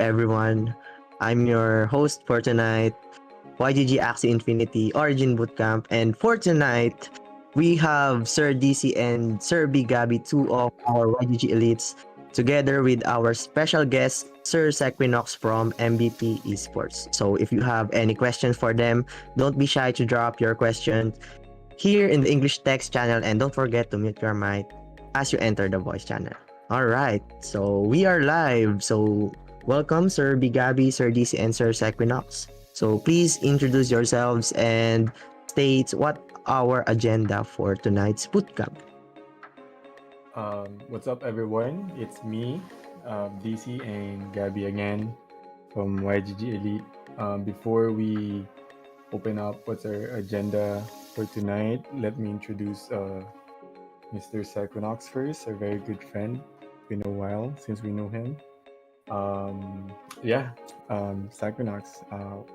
everyone. I'm your host for tonight, YGG Axie Infinity Origin Bootcamp. And for tonight, we have Sir Disi and Sir Biggabie, two of our YGG elites, together with our special guest, Sir Sequinox from MVP Esports. So if you have any questions for them, don't be shy to drop your questions here in the English text channel, and don't forget to mute your mic as you enter the voice channel. All right, so we are live. So welcome, Sir Biggabie, Sir DC, and Sir Sequinox. So please introduce yourselves and state what our agenda for tonight's bootcamp. What's up, everyone? It's me, DC and Gabby again from YGG Elite. Before we open up what's our agenda for tonight, let me introduce Mr. Sequinox first, a very good friend. It's been a while since we know him. Yeah, Sequinox,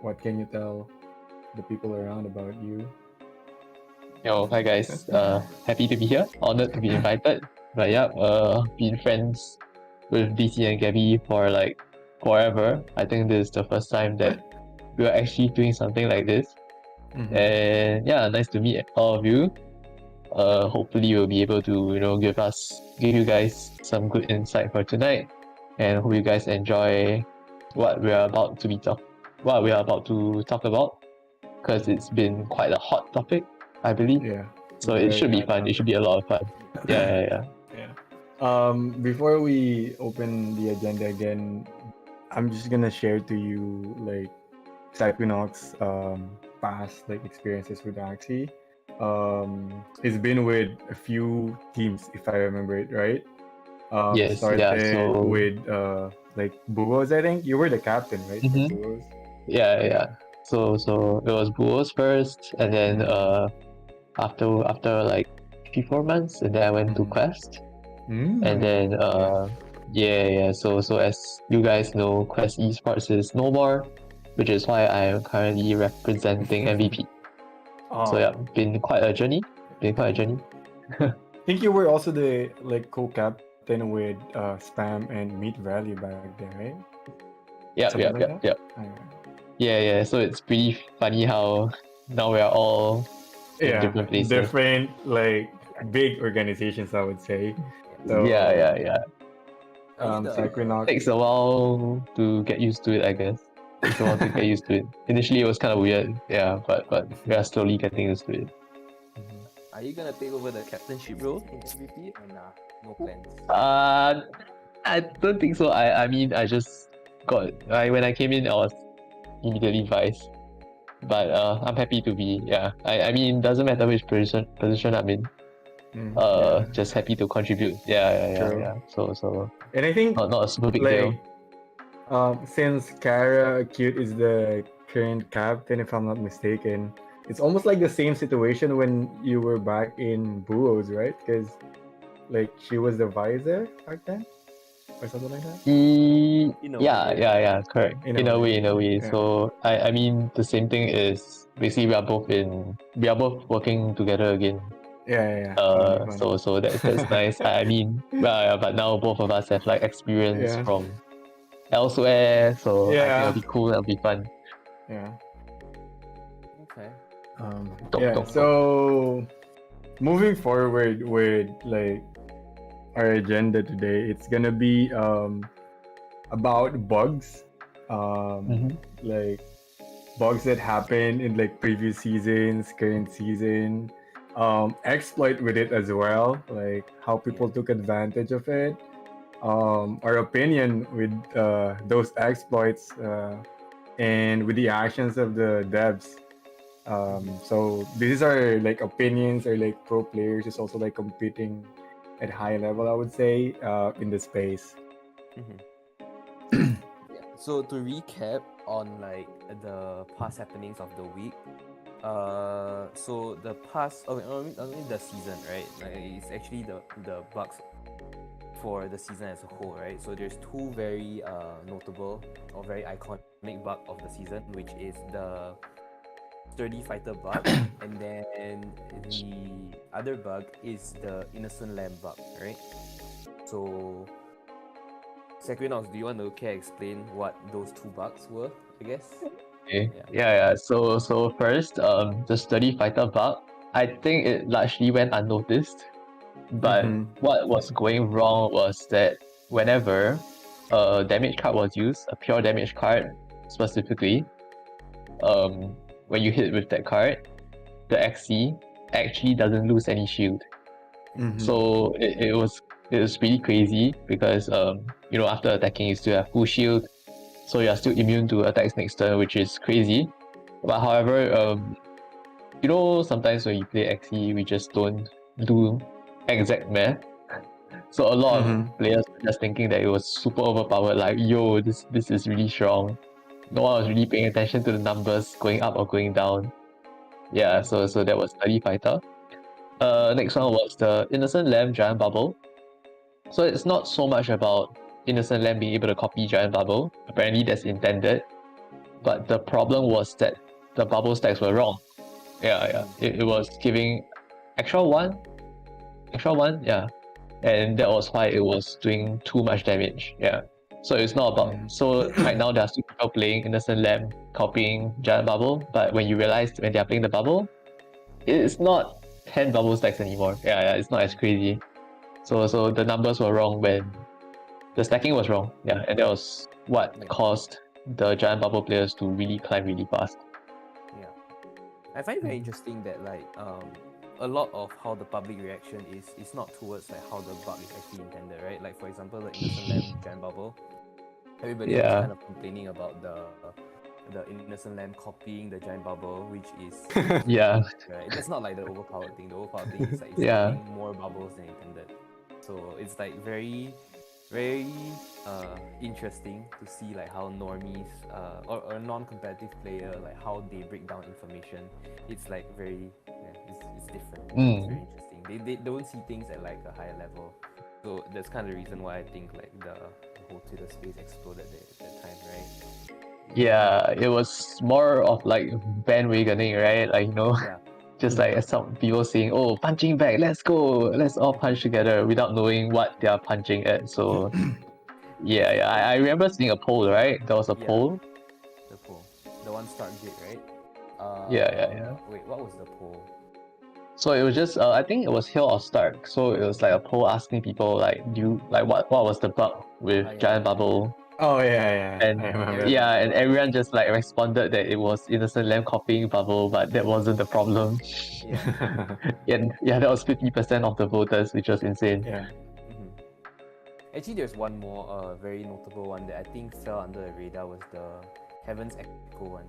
what can you tell the people around about you? Yo, hi guys. Happy to be here. Honored to be invited. But yeah, been friends with DC and Gabby for like forever. I think this is the first time that we are actually doing something like this. And yeah, nice to meet all of you. Hopefully you'll be able to, give you guys some good insight for tonight. And hope you guys enjoy what we are about to talk about. Because it's been quite a hot topic, I believe. Yeah. So it should be fun. It should be a lot of fun. Yeah. Before we open the agenda again, I'm just gonna share to you like Sequinox past like experiences with Axie. He's been with a few teams if I remember it right. Yes, started yeah, so... with like Buos, I think. You were the captain, right? For Buos? Yeah. So it was Buos first, and then after like 3-4 months, and then I went to Quest. And then so as you guys know, Quest Esports is no more, which is why I am currently representing MVP. So yeah, been quite a journey. I think you were also the like co-captain with Spam and Meat Value back then, right? Yeah. Yeah. So it's pretty funny how now we are all in different places. Different like big organizations, I would say. So, yeah. Sequinox takes a while to get used to it, I guess. Takes a while to get used to it. Initially, it was kind of weird, yeah, but we are slowly getting used to it. Are you gonna take over the captainship role in MVP or nah? No plans. I don't think so. I mean, I just got when I came in, I was immediately vice. But I'm happy to be. Yeah, I mean, doesn't matter which position I'm in. Just happy to contribute. Yeah. So. And I think not a super big deal. Since Kara Acute is the current captain, if I'm not mistaken, it's almost like the same situation when you were back in Buos, right? Because like she was the visor back then, or something like that. Yeah, correct. In a way. Yeah. So I mean, the same thing is basically we are both working together again. Yeah. So that's nice. I mean, but now both of us have like experience from elsewhere, so I think it'll be cool. It'll be fun. Yeah. Okay. So moving forward with like our agenda today, it's gonna be about bugs, like bugs that happen in like previous seasons, current season, exploit with it as well, like how people took advantage of it, our opinion with those exploits, and with the actions of the devs. So these are like opinions or like pro players is also like competing at high level, I would say, in the space. So to recap on like the past happenings of the week, so the past, only the season, right? Like it's actually the bugs for the season as a whole, right? So there's two very notable or very iconic bug of the season, which is the sturdy fighter bug, and then the other bug is the innocent lamb bug, right? So Sequinox, do you want to explain what those 2 bugs were? I guess. Okay. Yeah. So first, the sturdy fighter bug, I think it largely went unnoticed. But what was going wrong was that whenever a damage card was used, a pure damage card specifically, when you hit with that card, the Axie actually doesn't lose any shield. So it was really crazy because after attacking you still have full shield, so you're still immune to attacks next turn, which is crazy. But however, sometimes when you play Axie, we just don't do exact math. So a lot of players were just thinking that it was super overpowered, like, yo, this is really strong. No one was really paying attention to the numbers going up or going down. Yeah, so that was Sturdy Fighter. Next one was the Innocent Lamb Giant Bubble. So it's not so much about Innocent Lamb being able to copy Giant Bubble. Apparently that's intended. But the problem was that the bubble stacks were wrong. Yeah. It was giving extra one, yeah. And that was why it was doing too much damage. Yeah. So it's not about. So right now there are still people playing Innocent Lamb copying Giant Bubble, but when you realize when they are playing the bubble, it's not 10 bubble stacks anymore. Yeah, it's not as crazy. So the numbers were wrong when the stacking was wrong. Yeah, and that was what caused the Giant Bubble players to really climb really fast. Yeah, I find it very interesting that a lot of how the public reaction is not towards like how the bug is actually intended, right? Like for example, the Innocent Lamb Giant Bubble, everybody was kind of complaining about the Innocent Lamb copying the Giant Bubble, which is yeah, right. That's not like the overpowered thing. The overpowered thing is like it's copying more bubbles than intended. So it's like very interesting to see like how normies or a non-competitive player, like how they break down information. It's like very it's different. It's very interesting. They don't see things at like a higher level. So that's kind of the reason why I think like the whole Twitter space exploded at that time, right? Yeah, it was more of like bandwagoning, right? Like, just like some people saying, oh, punching bag, let's go, let's all punch together without knowing what they are punching at. So yeah. I remember seeing a poll, right? There was a poll. The poll. The one start did, right? Yeah. Wait, what was the poll? So it was just I think it was Hill or Stark. So it was like a poll asking people like, what was the bug with Giant Bubble? Oh yeah. And I remember. and everyone just like responded that it was Innocent Lamb copying Bubble, but that wasn't the problem. And that was 50% of the voters, which was insane. Yeah. Actually, there's one more very notable one that I think fell under the radar, was the Heaven's Echo one.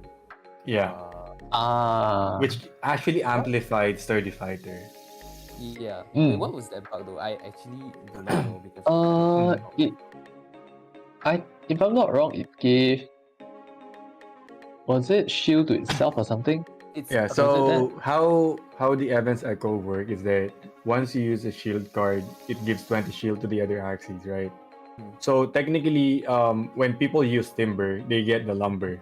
Yeah. Which actually amplified Sturdy Fighter. Yeah. Wait, what was that bug though? I actually don't know because if I'm not wrong, it gave, was it shield to itself or something? So how the Evans Echo work is that once you use a shield card, it gives 20 shield to the other Axies, right? So technically, when people use Timber, they get the Lumber.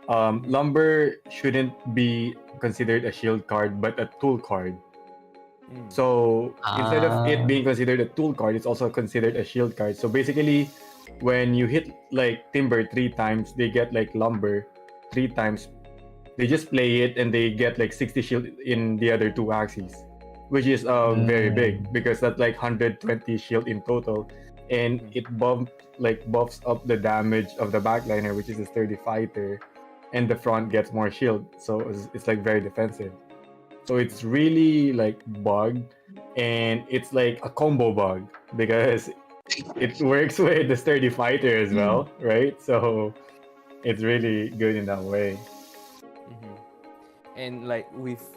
Lumber shouldn't be considered a shield card, but a tool card. So instead of it being considered a tool card, it's also considered a shield card. So basically, when you hit like Timber 3 times, they get like Lumber 3 times. They just play it and they get like 60 shield in the other 2 axes, which is very big because that's like 120 shield in total, and it buffs up the damage of the backliner, which is a sturdy fighter, and the front gets more shield, so it's like very defensive. So it's really like bugged, and it's like a combo bug because it works with the sturdy fighter as well, right? So it's really good in that way. And like with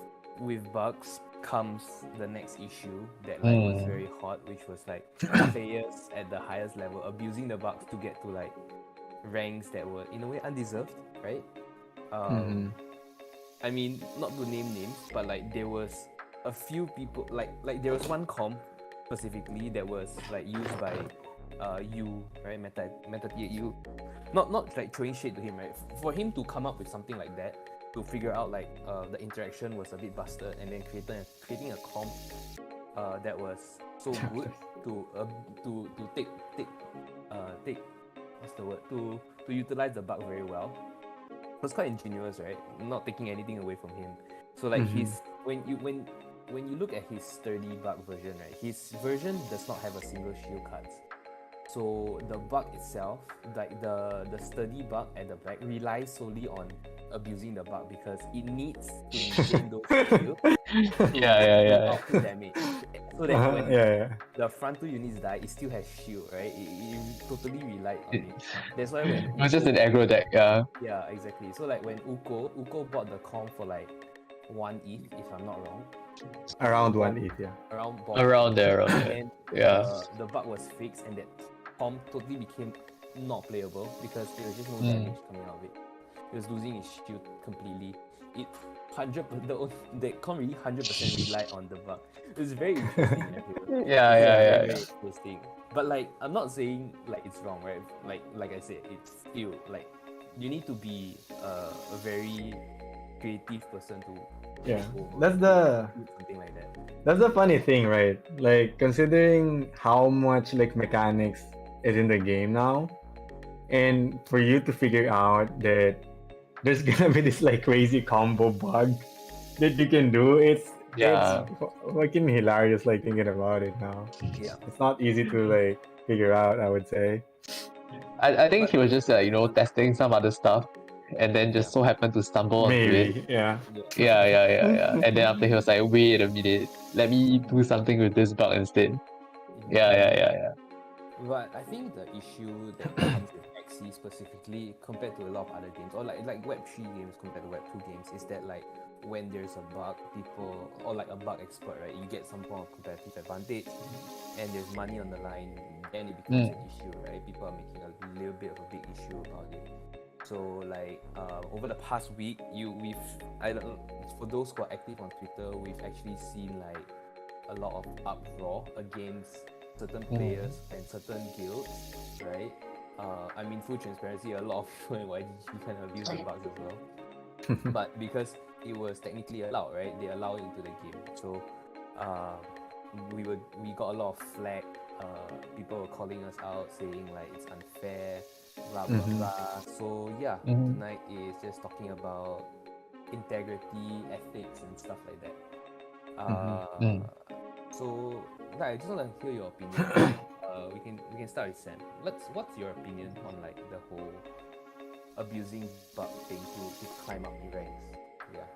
bugs comes the next issue that like was very hot, which was like players at the highest level abusing the bugs to get to like ranks that were in a way undeserved, right? I mean, not to name names, but like there was a few people, like there was one comp specifically that was like used by you, right? Meta you, not like throwing shade to him, right? For him to come up with something like that, to figure out like the interaction was a bit busted, and then creating a comp that was so good to take what's the word to utilize the bug very well. It was quite ingenious, right? Not taking anything away from him. So like his when you look at his sturdy bug version, right? His version does not have a single shield cards. So the bug itself, like the sturdy bug at the back, relies solely on abusing the bug because it needs to maintain those shields to output damage. So that when the front two units die, it still has shield, right? It totally relied on it. That's why when It was just an aggro deck, yeah. yeah, exactly. So like when Uko bought the comp for like 1 ETH, if I'm not wrong. Around 1 ETH, yeah. Around there. And Yeah. the bug was fixed and that comp totally became not playable because there was just no damage coming out of it. It was losing its shield completely. It the comp really 100% relied on the bug. It was very interesting. Yeah. Very interesting. But like I'm not saying like it's wrong, right? Like I said, it's still like you need to be a very creative person to that's something like that. That's the funny thing, right? Like considering how much like mechanics is in the game now, and for you to figure out that there's gonna be this like crazy combo bug that you can do, it's fucking hilarious. Like thinking about it now, it's not easy to like figure out, I would say. I think he was just testing some other stuff, and then just so happened to stumble onto it. Yeah. And then after he was like, wait a minute, let me do something with this bug instead. Yeah. But I think the issue that comes with Axie specifically compared to a lot of other games, or like Web3 games compared to Web2 games, is that like when there's a bug, people, or like a bug expert, right, you get some form of competitive advantage and there's money on the line, then it becomes an issue, right? People are making a little bit of a big issue about it. So like over the past week, for those who are active on Twitter, we've actually seen like a lot of uproar against certain players and certain guilds, right? I mean, full transparency, a lot of people in YGG kind of abuse the bugs as well. But because it was technically allowed, right? They allow it into the game. So we got a lot of flack. People were calling us out, saying like it's unfair, blah blah blah. So yeah, tonight is just talking about integrity, ethics, and stuff like that. So I just want to hear your opinion. We can start with Sam. What's your opinion on like the whole abusing bug thing to climb up the ranks? Yeah.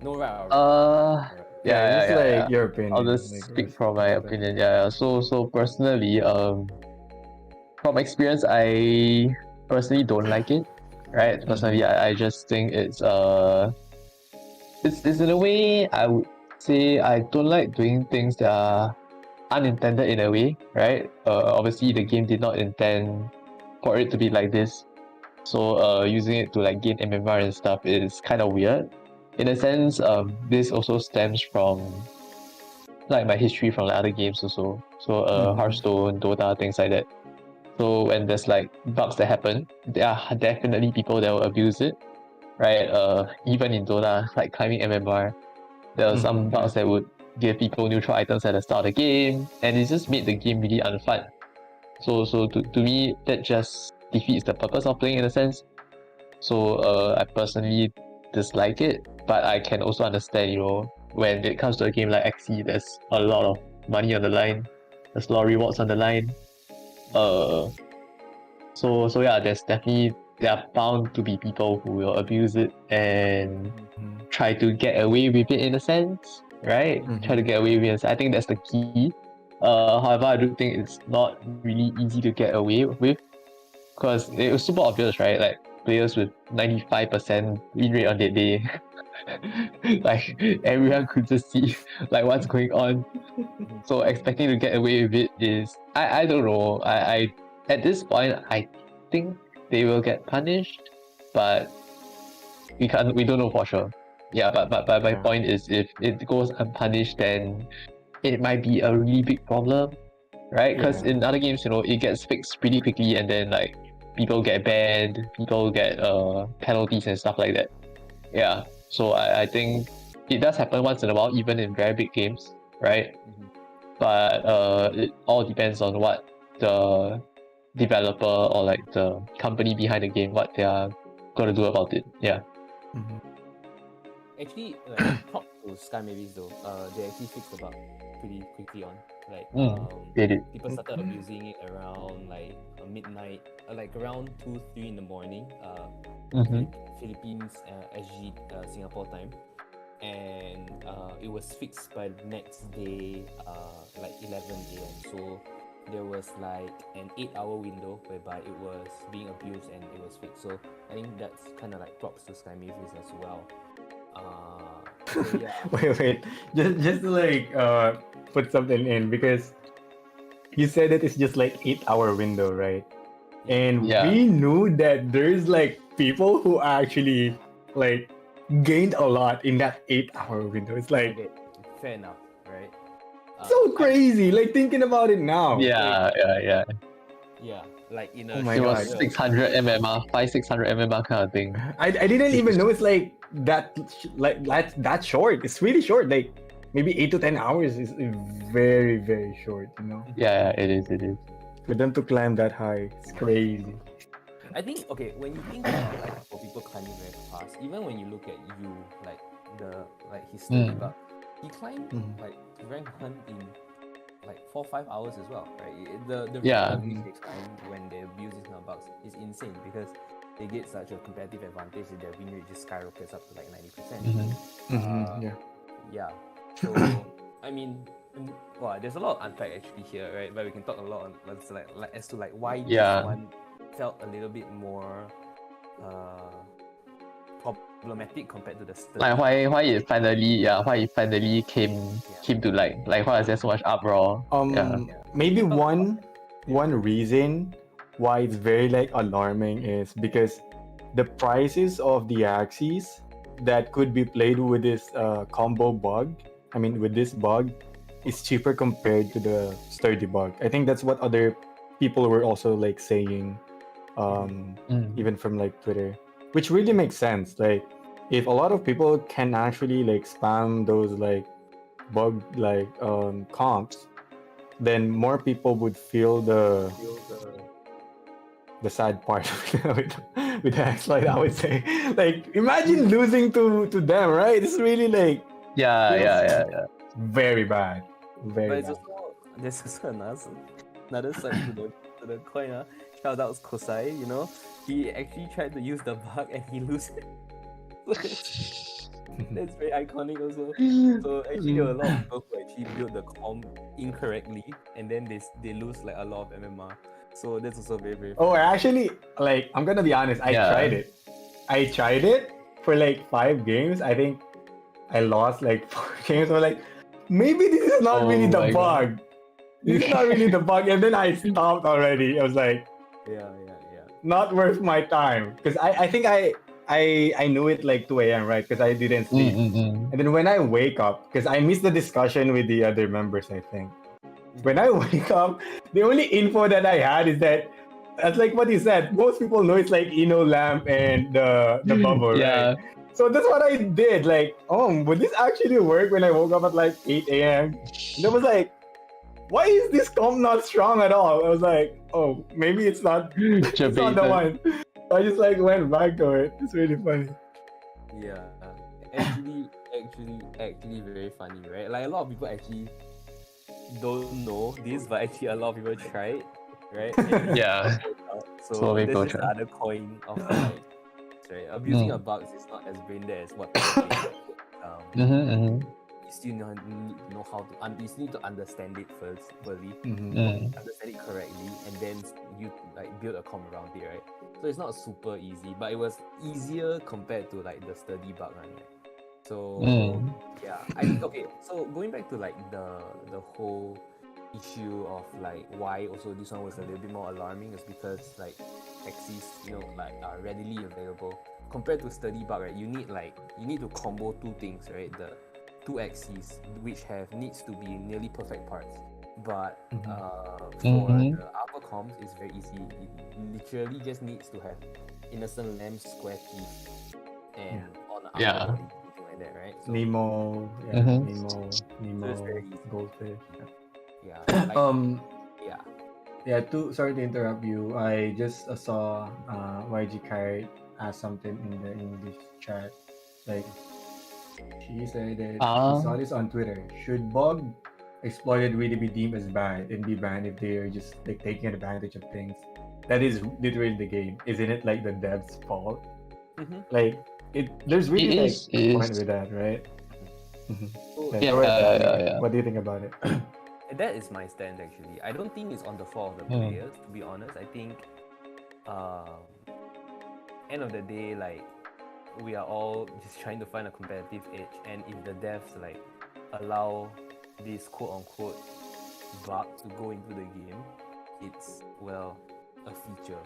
No right or wrong. Like your opinion. I'll just speak from my opinion. So personally, from experience, I personally don't like it. Right? Personally, I just think it's in a way I would say I don't like doing things that are unintended in a way, right? Obviously the game did not intend for it to be like this. So using it to like gain MMR and stuff is kind of weird. In a sense, this also stems from like my history from the other games also. So Hearthstone, Dota, things like that. So when there's like bugs that happen, there are definitely people that will abuse it, right? Even in Dota, like climbing MMR, there are some bugs that would give people neutral items at the start of the game, and it just made the game really unfun. So to me, that just defeats the purpose of playing in a sense. So I personally dislike it, but I can also understand, when it comes to a game like Axie, there's a lot of money on the line, there's a lot of rewards on the line. So yeah, there are bound to be people who will abuse it and try to get away with it in a sense, right? Try to get away with it. I think that's the key. However, I do think it's not really easy to get away with because it was super obvious, right? Like players with 95% win rate on that day. Like everyone could just see like what's going on. So expecting to get away with it is I don't know. I at this point I think they will get punished, but we don't know for sure. Yeah, but my point is if it goes unpunished, then it might be a really big problem, right? Because in other games, it gets fixed pretty quickly, and then like people get banned, people get penalties and stuff like that. Yeah, so I think it does happen once in a while, even in very big games, right? but it all depends on what the developer or like the company behind the game, what they are gonna do about it. Yeah. Mhm. Actually, like props to Sky Mavis though. They actually fixed the bug pretty quickly on. Like, They did. people started abusing it around like midnight, like around 2-3 in the morning. Mhm. Philippines, SG, Singapore time, and it was fixed by the next day, like 11 a.m. So there was like an 8-hour window whereby it was being abused and it was fixed. So I think that's kind of like props to Sky Mavis as well. So yeah, Wait. Just to like put something in because you said that it's just like 8-hour window, right? And Yeah. we knew that there's like people who actually like gained a lot in that 8-hour window. It's like okay, fair enough, right? so crazy. Like thinking about it now. Yeah, yeah. Yeah, like in a Oh my It was God. 600 MMR, 600 MMR kind of thing. I didn't even know it's like that short. It's really short. Like maybe 8 to 10 hours is very very short. You know, Yeah, it is. for them to climb that high, it's crazy. I think okay, when you think about like for people climbing very fast, even when you look at you like his study bug, he climbed like rank 1 in like 4-5 hours as well, right? The Yeah. rate at which they climb when they abuse these kind of bugs is insane because they get such a competitive advantage that their win rate just skyrockets up to like 90%. Yeah. Yeah. So I mean, well, there's a lot of unpack actually here, right? But we can talk a lot on as to like why Yeah. this one felt a little bit more problematic compared to the study. Like why it finally came to like why is there so much uproar? Yeah. Maybe We can talk one reason why it's very like alarming is because the prices of the Axies that could be played with this combo bug, I mean with this bug, is cheaper compared to the sturdy bug. I think that's what other people were also like saying, even from like Twitter, which really makes sense. Like if a lot of people can actually like spam those like bug like comps, then more people would feel the sad part with the X-Lite, I would say. Like imagine losing to them, right? It's really like Yeah. very bad. Very But it's bad. also there's also another side to the coin. Shout out Kosai, you know, he actually tried to use the bug and he lose it. That's very iconic also. So actually there were a lot of people who actually built the comp incorrectly and then they lose like a lot of MMR. So that's also very very Oh, funny. actually, like I'm gonna be honest, I Yeah. tried it. I tried it for like 5 games. I think I lost like 4 games. I'm like, maybe this is not Oh really the my God. bug. This is not really the bug. And then I stopped already. I was like, Yeah. not worth my time. Because I think I knew it like 2 a.m. right? Because I didn't sleep. And then when I wake up, because I missed the discussion with the other members, I think. When I wake up, the only info that I had is that that's like what you said. Most people know it's like Eno lamp and the bubble, Yeah. right? So that's what I did. Like, would this actually work when I woke up at like 8 a.m.? And I was like, why is this comp not strong at all? I was like, oh, maybe it's not it's not the one. So I just like went back to it. It's really funny. Yeah. Actually very funny, right? Like a lot of people actually don't know this, but actually a lot of people try it, right? And it Yeah. doesn't work out. So So many this people is the try. other coin of like, right? Abusing a bug is not as brain dead as what people think. You still need to know how to you still need to understand it firstly, understand it correctly, and then you like build a comp around it, right? So it's not super easy, but it was easier compared to like the sturdy bug run, right? So yeah, I think okay. So going back to like the whole issue of like why also this one was a little bit more alarming is because like Axies, like are readily available compared to sturdy bug, right? You need to combo two things, right? The two Axies which needs to be nearly perfect parts. But for the upper comps, it's very easy. It literally just needs to have innocent lamb square teeth and on the upper body, something like that, right? So, Nemo, so it's very easy. goldfish. Yeah. Like, yeah. Yeah, sorry to interrupt you. I just saw YG Kite ask something in the English chat. Like, she said that she saw this on Twitter. Should bug exploited really be deemed as bad and be banned if they are just like taking advantage of things? That is literally the game, isn't it? Like the devs' fault. Like there's really It like is. a point with that, right? So Like, Yeah, go ahead, Danny. yeah. What do you think about it? that is my stand actually. I don't think it's on the fault of the players, to be honest. I think end of the day, like, we are all just trying to find a competitive edge, and if the devs like allow this quote unquote bug to go into the game, it's a feature.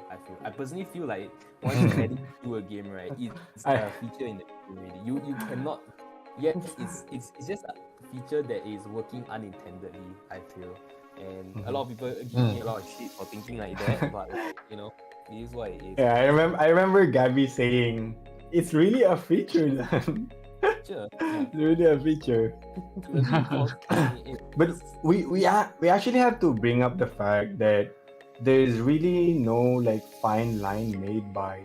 I personally feel like once you add it to a game, right, it's a feature in the game already. You cannot. Yes, it's just a feature that is working unintendedly, I feel. And a lot of people give me a lot of shit for thinking like that, but like, it is what it is. Yeah, I remember Gabby saying it's really a feature. Then. Sure. It's really a feature. But we actually have to bring up the fact that there's really no like fine line made by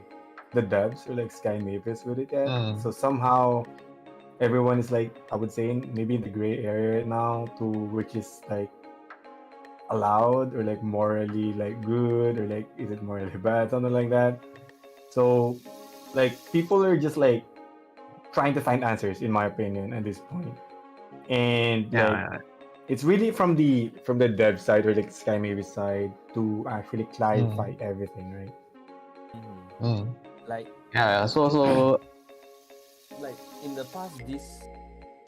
the devs or like Sky Mavis with it yet. So somehow everyone is like, I would say, maybe in the gray area right now, to which is like allowed or like morally like good, or like is it morally bad, something like that. So like people are just like trying to find answers, in my opinion, at this point. And like it's really from the dev side or like Sky Mavis side to actually clarify everything, right? Like, so like in the past, this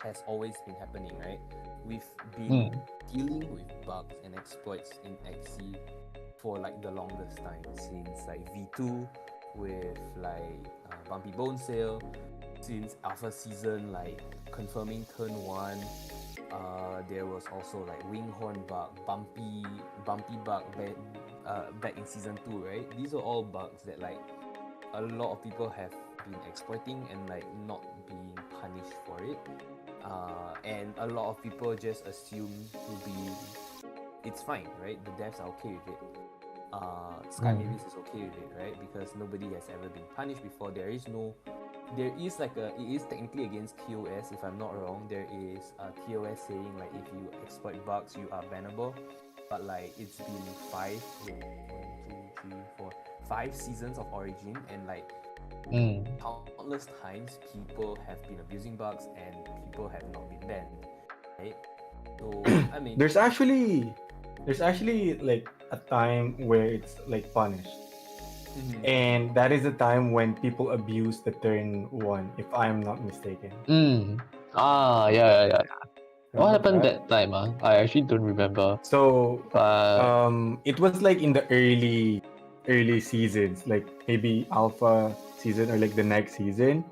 has always been happening, right? We've been dealing with bugs and exploits in Axie for like the longest time, since like V2 with like Bumpy Bone Sale, since Alpha Season, like confirming turn 1. There was also like Winghorn bug, Bumpy bug back in Season 2, right? These are all bugs that like a lot of people have been exploiting and like not being punished for it. And a lot of people just assume it's fine, right? The devs are okay with it. Sky Mavis is okay with it, right? Because nobody has ever been punished before. It is technically against TOS, if I'm not wrong. There is a TOS saying like if you exploit bugs, you are bannable. But like it's been 5 seasons of Origin, and like countless times people have been abusing bugs and people have not been banned, right? So I mean, there's actually like a time where it's like punished. And that is the time when people abuse the turn 1, if I'm not mistaken. Yeah. What happened that time? I actually don't remember. So it was like in the early seasons, like maybe alpha season or like the next season.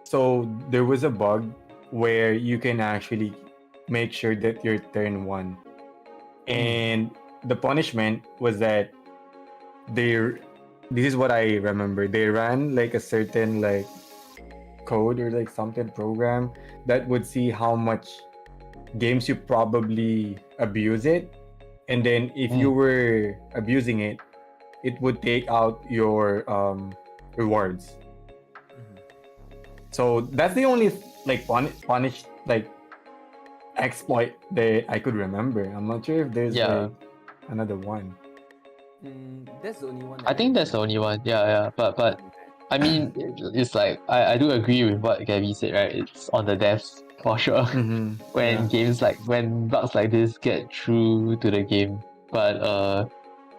So there was a bug where you can actually make sure that you're turn 1, and the punishment was that this is what I remember, they ran like a certain like code or like something program that would see how much games you probably abuse it, and then if you were abusing it, it would take out your rewards. So that's the only like punished like exploit that I could remember. I'm not sure if there's like another one. That's the only one. I think that's the only one. Yeah. But I mean, it's like I do agree with what Gabby said, right? It's on the devs for sure. When bugs like this get through to the game. But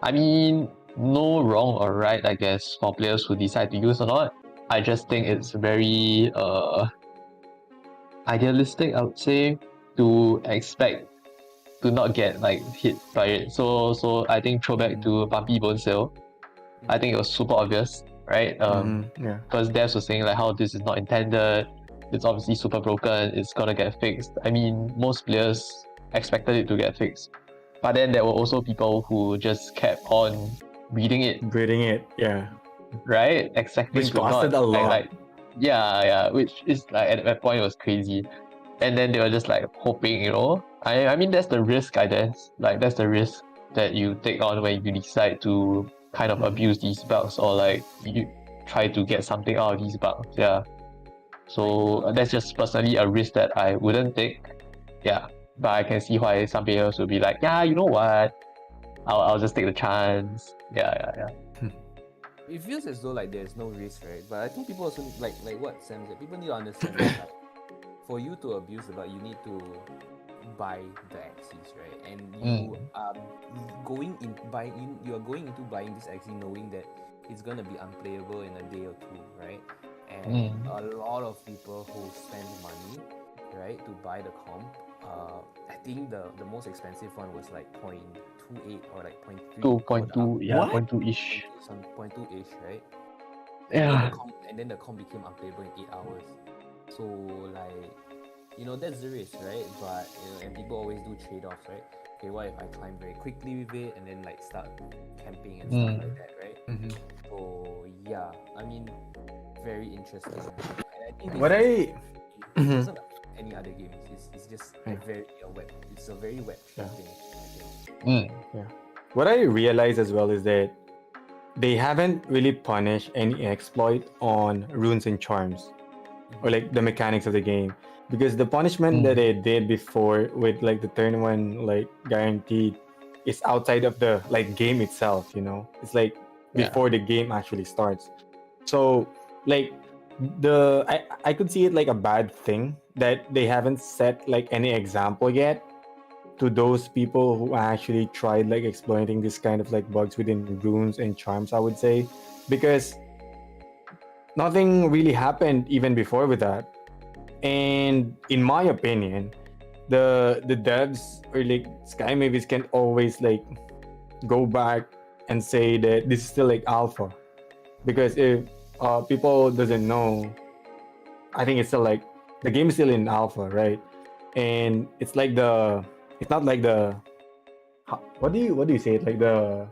I mean, no wrong or right, I guess, for players who decide to use or not. I just think it's very idealistic, I would say, to expect to not get like hit by it. So I think throwback to Bumpy Bone Sale, I think it was super obvious, right? Because devs were saying like how this is not intended, it's obviously super broken, it's gonna get fixed. I mean, most players expected it to get fixed. But then there were also people who just kept on reading it. Yeah. Right? Expecting Which to costed not, a lot. which is like at that point it was crazy. and then they were just like hoping, I mean that's the risk, I guess. Like that's the risk that you take on when you decide to kind of abuse these bugs, or like you try to get something out of these bugs. Yeah. So that's just personally a risk that I wouldn't take. Yeah. But I can see why some players will be like, yeah, you know what? I'll just take the chance. Yeah. It feels as though like there's no risk, right? But I think people also like what Sam said. People need to understand that like, for you to abuse the bug, you need to buy the Axies, right? And you are going in buying. You are going into buying this Axie knowing that it's gonna be unplayable in a day or two, right? And a lot of people who spend money, right, to buy the comp. I think the most expensive one was like 0.28 or like 0.3. 2.2, yeah, What? 0.2-ish. Some 0.2-ish, right? Yeah. And then the comp became unplayable in 8 hours. So like, that's the risk, right? But and people always do trade-offs, right? Okay, what if I climb very quickly with it and then like start camping and stuff like that, right? So yeah, I mean, very interesting. And I think it doesn't affect any other games. It's just it's a very web thing, I think. Yeah. What I realize as well is that they haven't really punished any exploit on runes and charms, or like the mechanics of the game, because the punishment that they did before with like the turn one like guaranteed is outside of the like game itself. It's like before the game actually starts. So like I could see it like a bad thing that they haven't set like any example yet to those people who actually tried like exploiting this kind of like bugs within runes and charms, I would say, because nothing really happened even before with that. And in my opinion, the devs or like Sky Mavis can always like go back and say that this is still like alpha, because if people doesn't know, I think it's still like the game is still in alpha, right? And it's not like the what do you say it, like the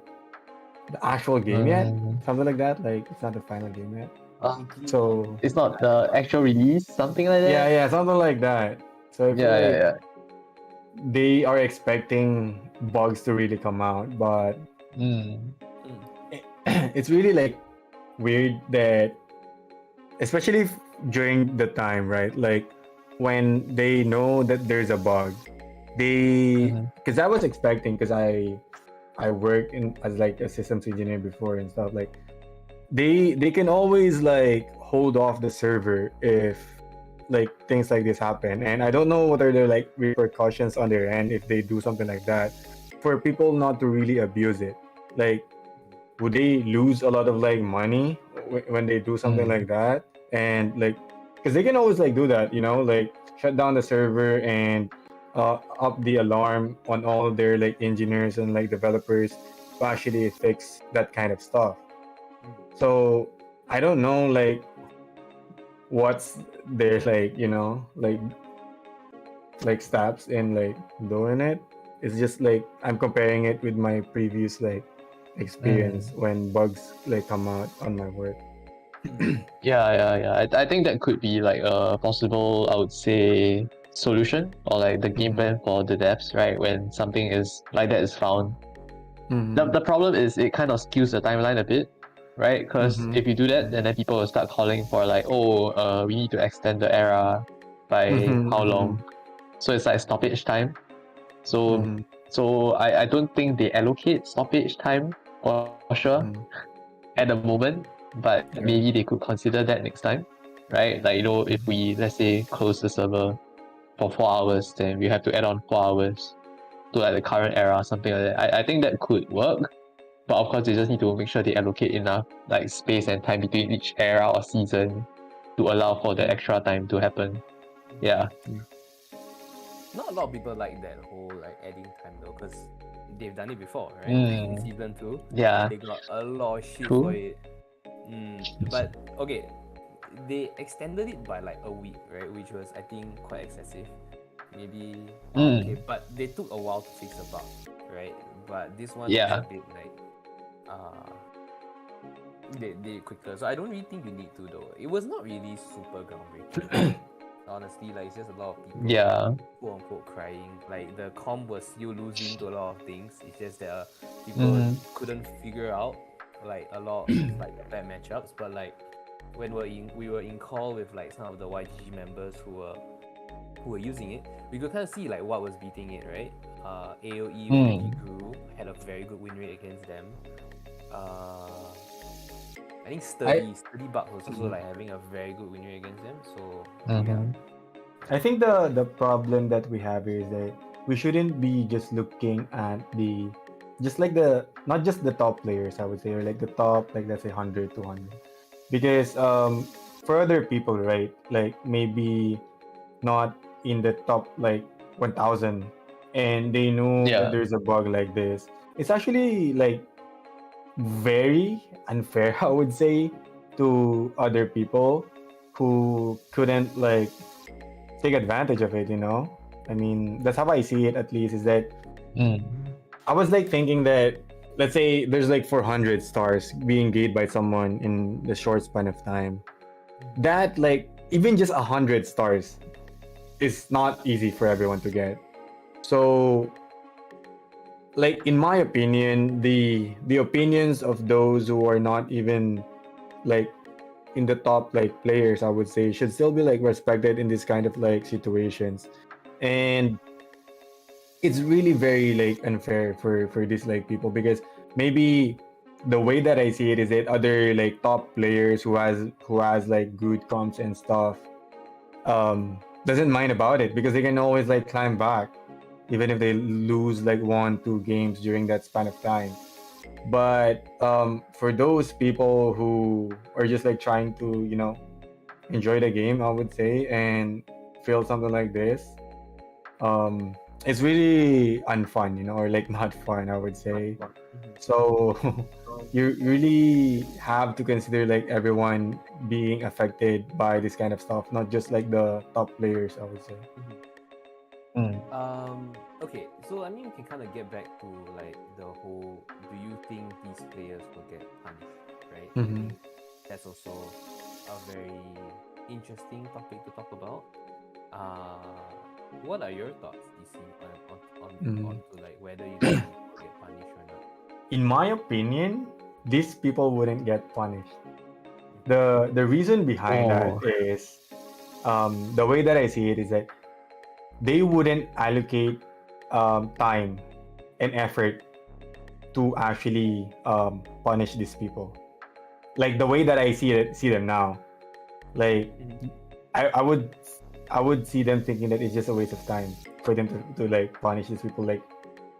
actual game yet, something like that, like it's not the final game yet. So It's not the actual release, something like that. yeah, something like that. So I feel like they are expecting bugs to really come out, but it's really like weird that, especially during the time, right? Like when they know that there's a bug, because I was expecting, because I worked in as like a systems engineer before and stuff, like they can always like hold off the server if like things like this happen. And I don't know what are the like repercussions on their end if they do something like that, for people not to really abuse it. Like, would they lose a lot of like money when they do something like that? And like, because they can always like do that, like shut down the server and up the alarm on all their like engineers and like developers to actually fix that kind of stuff. So I don't know like what's their like steps in like doing it. It's just like I'm comparing it with my previous like experience when bugs like come out on my work. Yeah. I think that could be like a possible, I would say, solution, or like the game plan for the devs, right? When something is like that is found. The problem is it kind of skews the timeline a bit, right? Because if you do that, then people will start calling for like, we need to extend the era by how long? So it's like stoppage time. So I don't think they allocate stoppage time for sure at the moment, but maybe they could consider that next time, right? Like, if we, let's say, close the server for 4 hours, then we have to add on 4 hours to like the current era, something like that. I think that could work, but of course they just need to make sure they allocate enough like space and time between each era or season to allow for the extra time to happen. Yeah. Not a lot of people like that whole like adding time though, because they've done it before, right? In season 2. Yeah. They got a lot of shit for it. But okay, they extended it by like a week, right? Which was, I think, quite excessive. Maybe okay, but they took a while to fix the bug, right? But this one is a bit like they quicker. So I don't really think you need to though. It was not really super groundbreaking. honestly. Like, it's just a lot of people, Yeah. quote unquote, crying. Like, the comp was still losing to a lot of things. It's just that people Mm-hmm. couldn't figure out like a lot of like bad matchups. But like when we were in call with like some of the YGG members who were using it, we could kind of see like what was beating it, right? AOE really grew, had a very good win rate against them. I think Sturdy Buck was also like having a very good win rate against them. So yeah. Mm-hmm. I think the problem that we have here is that we shouldn't be just looking at the just like the not just the top players, I would say, or like the top, like let's say 100 200, because for other people, right, like maybe not in the top like 1000, and they know that Yeah. there's a bug like this, it's actually like very unfair, I would say, to other people who couldn't like take advantage of it, you know? I mean, that's how I see it, at least, is that Mm. I was like thinking that, let's say there's like 400 stars being gained by someone in the short span of time. That, like, even just 100 stars is not easy for everyone to get. So, like, in my opinion, the opinions of those who are not even like in the top like players, I would say, should still be like respected in this kind of like situations. And it's really very like unfair for these like people, because maybe the way that I see it is that other like top players who has like good comps and stuff doesn't mind about it, because they can always like climb back even if they lose like 1 2 games during that span of time. But for those people who are just like trying to, enjoy the game, I would say, and feel something like this, um, it's really unfun, or like not fun, I would say. So you really have to consider like everyone being affected by this kind of stuff, not just like the top players, I would say. Mm. Okay, so I mean, we can kind of get back to like the whole. Do you think these players will get punished? Right. I Mm-hmm. think that's also a very interesting topic to talk about. What are your thoughts, DC, on to like whether you think they will get punished or not? In my opinion, these people wouldn't get punished. The reason behind that Oh. is, the way that I see it is that they wouldn't allocate time and effort to actually punish these people. Like the way that I see them now, like I would see them thinking that it's just a waste of time for them to like punish these people, like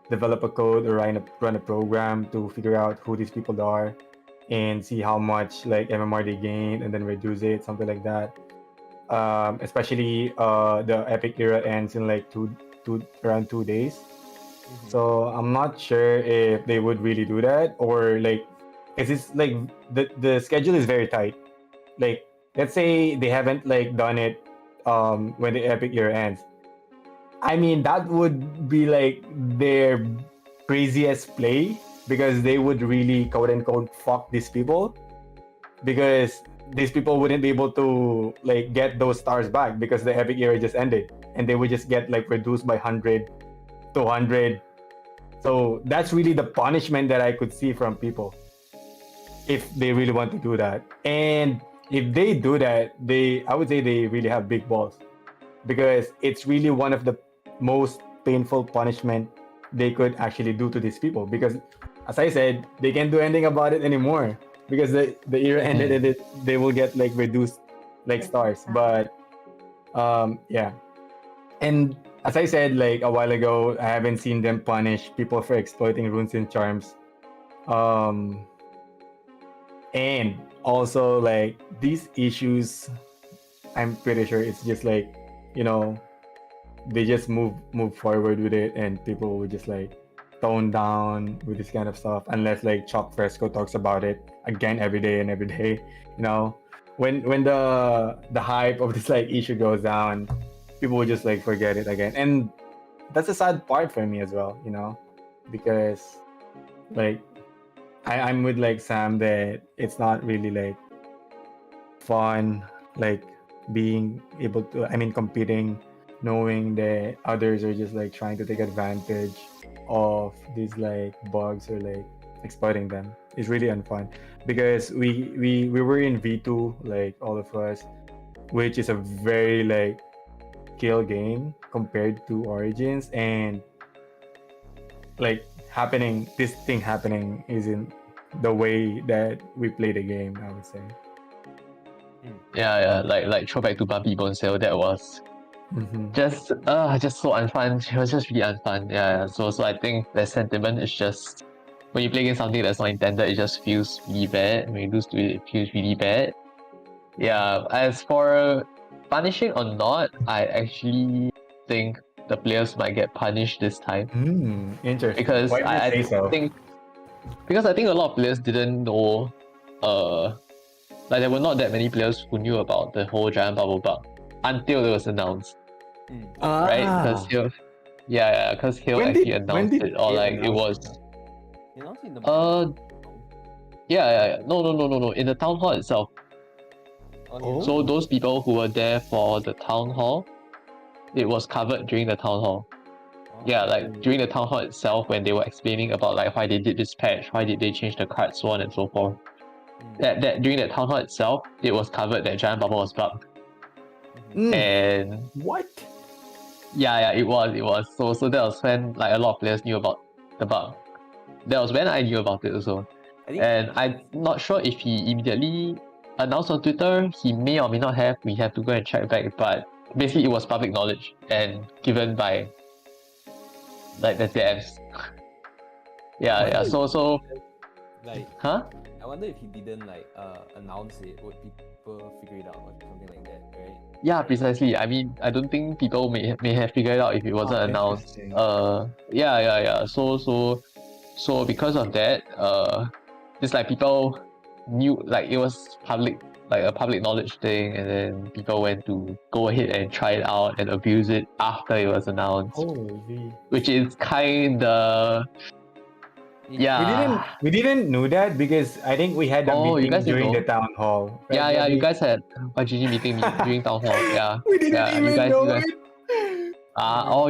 develop a code or run a program to figure out who these people are and see how much like MMR they gain and then reduce it, something like that. Especially the epic era ends in like around 2 days. So I'm not sure if they would really do that, or like, it's like the schedule is very tight. Like, let's say they haven't like done it when the epic year ends. I mean, that would be like their craziest play, because they would really quote unquote fuck these people, because these people wouldn't be able to like get those stars back because the epic era just ended, and they would just get like reduced by 100 200. So that's really the punishment that I could see from people if they really want to do that. And if they do that, I would say they really have big balls, because it's really one of the most painful punishment they could actually do to these people, because as I said, they can't do anything about it anymore, because the era ended, and they will get like reduced like stars. But yeah. And as I said like a while ago, I haven't seen them punish people for exploiting runes and charms. Um, and also like these issues, I'm pretty sure it's just like, you know, they just move forward with it, and people will just like tone down with this kind of stuff, unless like Chop Fresco talks about it again every day and every day. You know, when the hype of this like issue goes down, people will just like forget it again. And that's a sad part for me as well, because like I'm with like Sam that it's not really like fun, like being able to, competing, knowing that others are just like trying to take advantage of these like bugs or like exploiting them is really unfun because we were in V2, like all of us, which is a very like skill game compared to Origins, and like this thing happening isn't the way that we play the game, I would say. Yeah, like throwback to Bumpy Bone Sale, that was just so unfun. It was just really unfun. Yeah. So I think that sentiment is just when you play against something that's not intended, it just feels really bad. When you lose to it, it feels really bad. Yeah. As for punishing or not, I actually think the players might get punished this time Interesting. because Why do you say so? I think a lot of players didn't know like there were not that many players who knew about the whole giant bubble bug until it was announced. Right? Because Hill When actually did announced it, or they like it announce was You know, in the no, in the town hall itself. Oh. So those people who were there for the town hall, it was covered during the town hall. Yeah, like during the town hall itself, when they were explaining about like why they did this patch, why did they change the cards, so on and so forth. That during that town hall itself, it was covered that giant bubble was bugged. And what? Yeah, it was. So that was when like a lot of players knew about the bug. That was when I knew about it also. And I'm not sure if he immediately announced on Twitter. He may or may not have. We have to go and check back. But basically, it was public knowledge and given by like the devs. Yeah. So like, huh? I wonder if he didn't like announce it, would people figure it out or something like that, right? Yeah, precisely. I mean, I don't think people may have figured out if it wasn't announced. Yeah. So because of that, it's like people knew, like it was public, like a public knowledge thing, and then people went to go ahead and try it out and abuse it after it was announced. Holy. Which is kinda. Yeah. We didn't know that because I think we had a You meeting guys didn't during know? the town hall. Right, Yeah, you Gabby? guys had YGG meeting during town hall. Yeah. We didn't Yeah, even know it.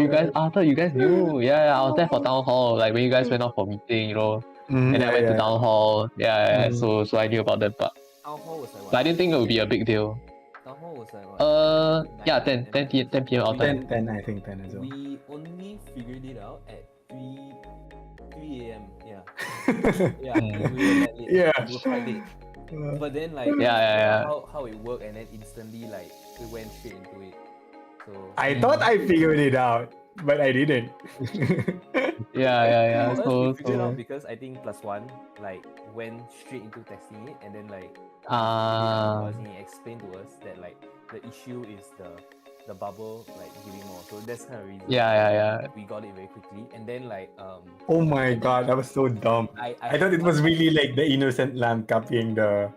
you guys, I thought you guys knew. Yeah, I was there for town hall, like when you guys went off for meeting, you know. And then I went to town hall. Yeah. So I knew about that, but Town hall was like what? but I didn't think it would be a big deal. Town hall was like what? Yeah, 10 p.m. our time. 10, I think 10 as well. We only figured it out at 3 a.m. Yeah. Yeah. We were that late. Yeah. We were quite late. But then like Yeah. how it worked, and then instantly like we went straight into it. So I thought I figured it out, but I didn't. Yeah. we figured it out because I think +1 like went straight into testing it, and then like he explained to us that like the issue is the bubble like giving more. So that's kind of reason. Yeah. We got it very quickly, and then like Oh my god, that was so dumb. I thought it was really like the innocent lamb copying the.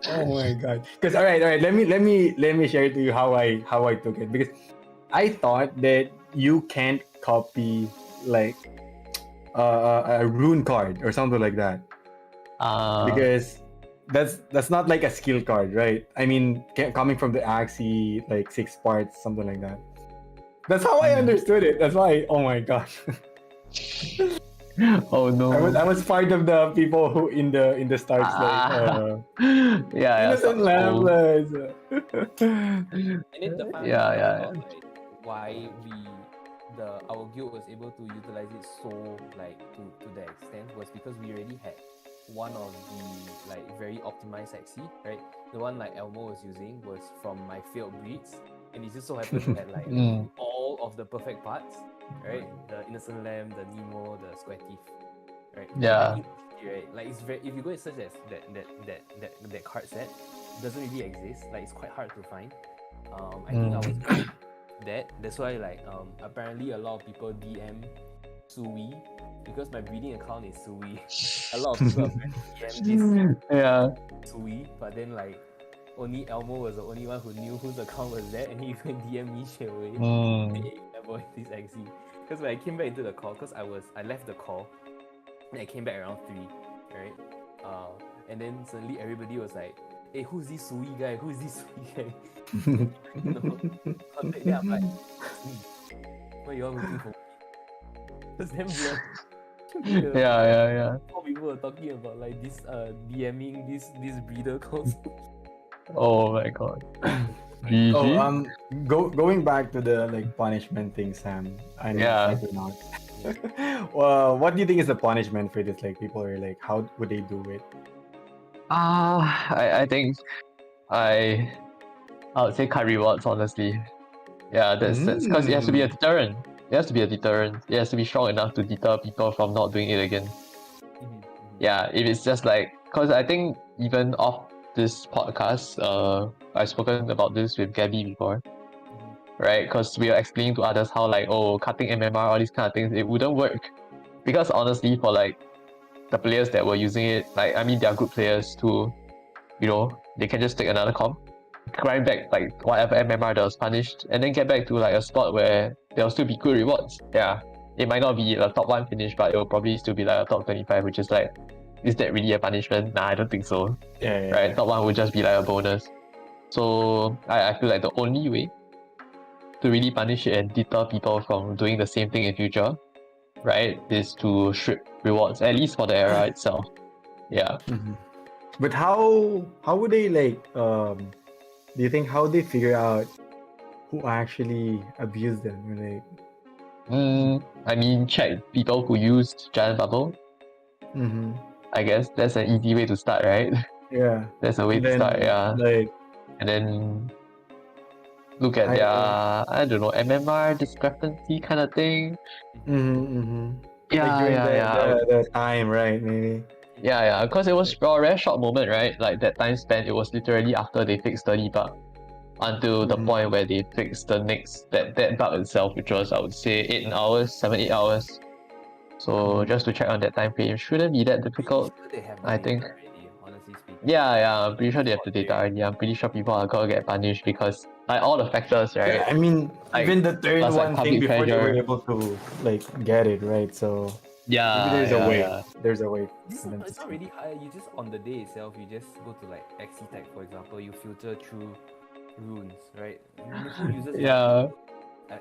Oh my god. Because all right. Let me share to you how I took it, because I thought that you can't copy like a rune card or something like that. Because that's not like a skill card, right? I mean, coming from the Axie, like 6 parts, something like that. That's how I understood it. That's why. Oh my gosh. Oh no. I was part of the people who in the starts innocent lamb. And then the fun about, like, why our guild was able to utilize it so like to that extent was because we already had one of the like very optimized Axie, right? The one like Elmo was using was from my failed breeds, and it just so happened that like all of the perfect parts, right? The innocent lamb, the Nemo, the square teeth, right? Yeah. Right, like it's very, if you go and search that card set, it doesn't really exist. Like it's quite hard to find. I think I was that's why like apparently a lot of people DM Sui, because my breeding account is Sui. A lot of people DM this Sui, but then like only Elmo was the only one who knew whose account was that, and he even DM me straight away. Hey, avoid this Axie. Because when I came back into the call, because I left the call, and I came back around 3, right? And then suddenly everybody was like, hey, who's this Sui guy? Who's this Sui guy? You know, contact them, like, it's me. What you all looking for? It's damn weird. Yeah. How people were talking about like this DMing this breeder calls. Oh my god. Oh, GG. going back to the like punishment thing, Sam. I mean, Yeah. Sequinox. Well, what do you think is the punishment for this? Like, people are like, how would they do it? I think I would say cut rewards, honestly. Yeah, that's because it has to be a deterrent. It has to be a deterrent. It has to be strong enough to deter people from not doing it again. Yeah, if it's just like, because I think even off this podcast, I've spoken about this with Gabby before, right? Because we are explaining to others how like, oh, cutting MMR, all these kind of things, it wouldn't work. Because honestly, for like the players that were using it, like, I mean, they are good players too. You know, they can just take another comp, grind back like whatever MMR that was punished, and then get back to like a spot where there'll still be good rewards. Yeah, it might not be a top 1 finish, but it'll probably still be like a top 25, which is like, is that really a punishment? Nah, I don't think so. Yeah. Right, top 1 would just be like a bonus. So I feel like the only way to really punish it and deter people from doing the same thing in future, right, is to strip rewards, at least for the era itself. Yeah. But how would they like do you think how they figure out who actually abused them? Like, I mean, check people who used Giant Bubble. I guess that's an easy way to start, right? yeah. That's a way And to then, start, yeah. like, And then look at their, I don't know, MMR discrepancy kind of thing. like during Yeah. the time, right? Maybe. Yeah, because it was a very short moment, right? Like that time spent, it was literally after they fixed 30 bug until the point where they fixed the next that bug itself, which was, I would say, 8 hours, 8 hours. So just to check on that time frame shouldn't be that difficult. I think. Honestly speaking. Yeah, I'm pretty sure they have the data already. I'm pretty sure people are gonna get punished because like all the factors, right? Yeah, I mean, Like, even the third plus, like, one thing public before they were pressure. able to like get it right. So Yeah, maybe there's a way. yeah. There's a way. It's not really hard. You just on the day itself, you just go to like Axie tag, for example. You filter through runes, right? Who uses Yeah.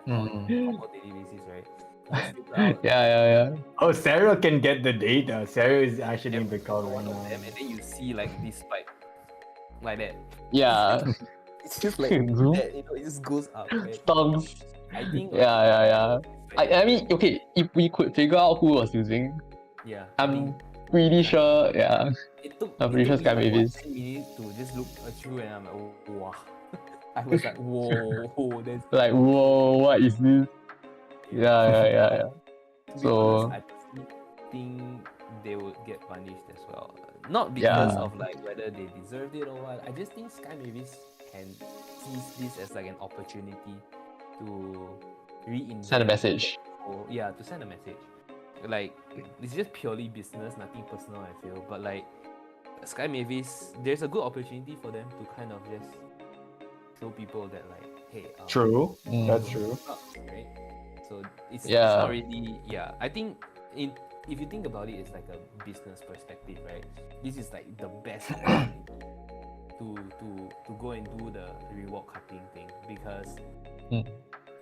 on a daily basis, right? You just filter out Yeah. Oh, Sarah can get the data. Sarah is actually in the every call one right of now. them, and then you see like this spike, like that. Yeah. It's just like that, you know, it just goes up, right? Thumbs. I think. Yeah. I mean, okay, if we could figure out who was using, Yeah. I'm pretty sure, yeah. I'm pretty sure Sky Sky maybe is. 10 minutes to just look through, and I'm like, oh, wow. I was like, whoa, that's Like, whoa, what is this? Yeah. To be So, honest, I personally think they would get punished as well. Not because of like whether they deserved it or what. I just think Sky Mavis can seize this as like an opportunity to reinvent. send a message. To send a message. Like, it's just purely business, nothing personal, I feel. But like, Sky Mavis, there's a good opportunity for them to kind of just show people that like, hey, True. That's true. Right? So it's not really, I think if you think about it, it's like a business perspective, right? This is like the best opportunity to go and do the reward cutting thing, because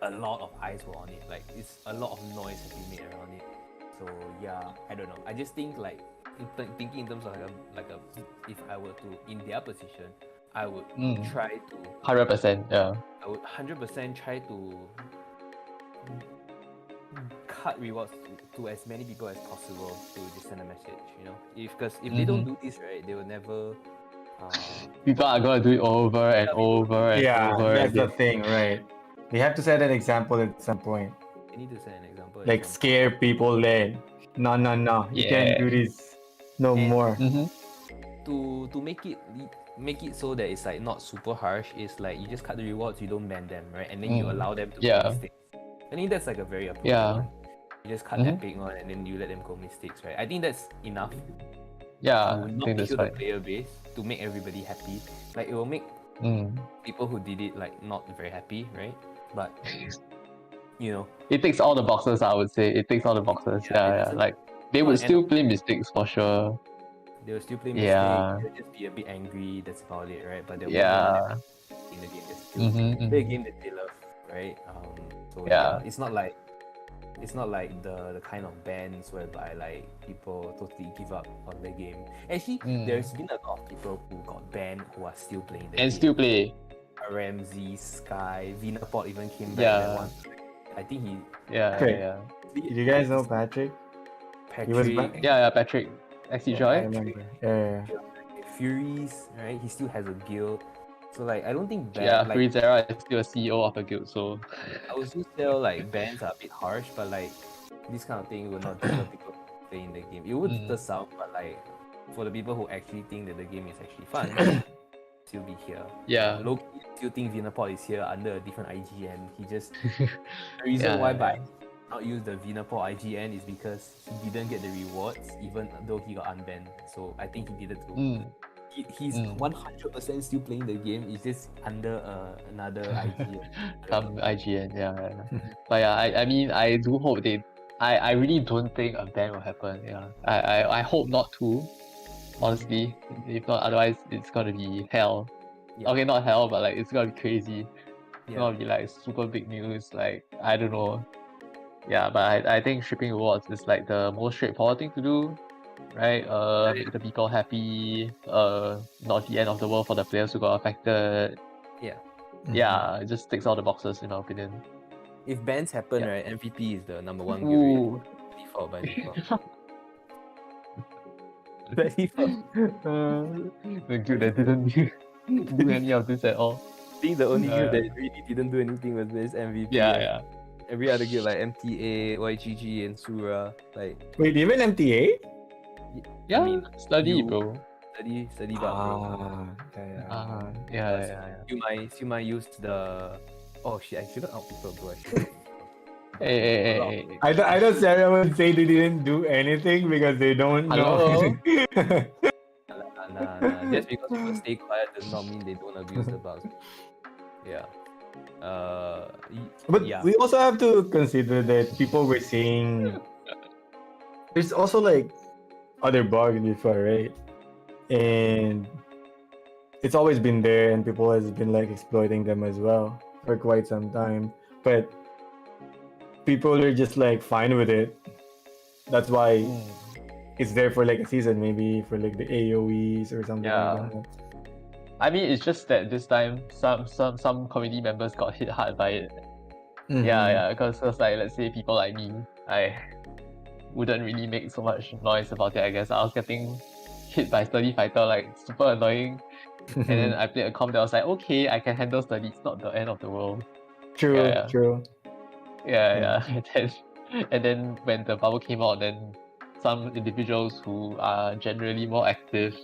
a lot of eyes were on it. Like, it's a lot of noise has been made around it. So I don't know. I just think like thinking in terms of like a if I were to in their position, I would try to 100%, yeah. I would 100% try to cut rewards to as many people as possible to just send a message, you know. Because if they don't do this, right, they will never. People are gonna do it over and over and over. That's the thing, right? They have to set an example at some point. They need to set an example. Like, scare people then. No. You can't do this no more. To make it so that it's like not super harsh, is like you just cut the rewards, you don't ban them, right? And then you allow them to make mistakes. I think that's like a very appropriate one. You just cut epic one and then you let them go mistakes, right? I think that's enough. Yeah, to not kill the player base, to make everybody happy. Like, it will make people who did it like not very happy, right? But you know, it takes all the boxes. I would say it takes all the boxes. Yeah. Like, they would still play mistakes for sure. They'll still play Yeah. Mystic. They'll just be a bit angry. That's about it, right? But they'll Yeah. in the game. They still play a game that they love, right? So Yeah. it's not like the kind of bans whereby like people totally give up on the game. Actually, there's been a lot of people who got banned who are still playing the game. And still play. Ramsey, Sky, Vinaport even came back Yeah. that one. I think he. Yeah. You guys know Patrick? He was Patrick. Yeah, Patrick. Axie I Joy. remember. Yeah. Furies, right? He still has a guild. So like I don't think Yeah, like Free Zera is still a CEO of a guild, so I would still tell like bans are a bit harsh, but like this kind of thing will not deter people playing the game. It would deter some, but like for the people who actually think that the game is actually fun, still be here. yeah. Loki still think Vinaport is here under a different IGN. He just the reason why by not use the Vinaport IGN is because he didn't get the rewards even though he got unbanned. So I think he needed to. He's 100% still playing the game. It's just under another IGN. IGN, yeah. But yeah, I mean, I do hope I really don't think a ban will happen. Yeah, I hope not to. Honestly, if not, otherwise it's gonna be hell. Yeah. Okay, not hell, but like it's gonna be crazy. It's Yeah. gonna be like super big news. Like I don't know. Yeah, but I think shipping rewards is like the most straightforward thing to do. Right, make the people happy, not the end of the world for the players who got affected. Yeah, it just ticks all the boxes in my opinion. If bans happen, right, MVP is the number one giveaway. Default by default. By default. The guild that didn't do any of this at all. I think the only guild that really didn't do anything was this MVP. Yeah. Every other guild like MTA, YGG, and Sura, like. Wait, even MTA? Yeah, I mean, study, bro. Study bug, bro. Yeah. You might use the. Oh shit! I shouldn't out people, bro. Hey. I thought Sarah would say they didn't do anything because they don't know. Nah. Just because people stay quiet does not mean they don't abuse the bugs. Yeah. But we also have to consider that people were saying there's also like other bugs before, right? And it's always been there, and people has been like exploiting them as well for quite some time. But people are just like fine with it. That's why it's there for like a season, maybe for like the AOEs or something like that. I mean, it's just that this time some community members got hit hard by it. Yeah, because like let's say people like me, I wouldn't really make so much noise about it. I guess I was getting hit by Sturdy Fighter, like super annoying. And then I played a comp that was like, okay, I can handle Sturdy. It's not the end of the world. True. Yeah. And then when the bubble came out, then some individuals who are generally more active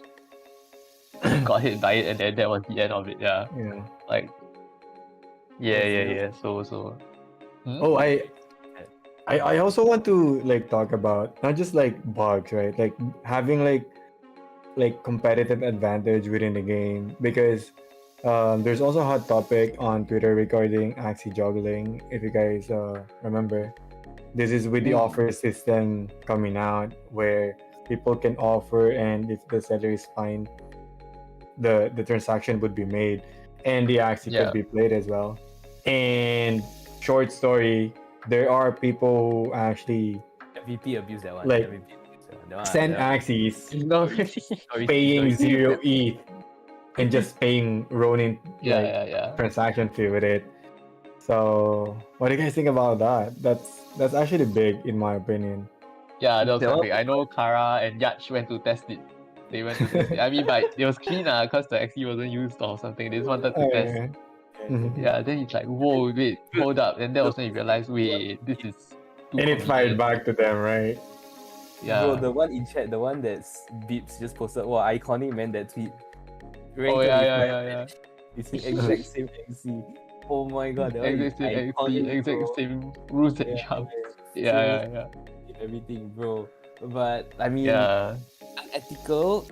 got hit by it, and then that was the end of it. Yeah. Like. Yeah. So. Oh, I also want to like talk about not just like bugs, right? Like having like competitive advantage within the game, because there's also a hot topic on Twitter regarding Axie juggling. If you guys remember, this is with the offer system coming out where people can offer, and if the seller is fine, the transaction would be made, and the Axie could be played as well. And short story, there are people who actually MVP abuse that one. Like send Axies paying 0 ETH and just paying Ronin transaction fee with it. So what do you guys think about that? That's actually big in my opinion. Yeah, that was quite big. I know Kara and Yach went to test it. They went to test it. I mean, but it was clean because the Axie wasn't used or something. They just wanted to test. Yeah, then it's like, whoa, wait, hold up. And that was when you realize, wait, this is too and it fired back to them, right? Yeah. Bro, the one in chat, the one that's Beeps just posted, wow, iconic man, that tweet. Yeah. It's the exact same XC. Oh my god, that one is exact same rules and jumps. Yeah. Everything, bro. But I mean, unethical,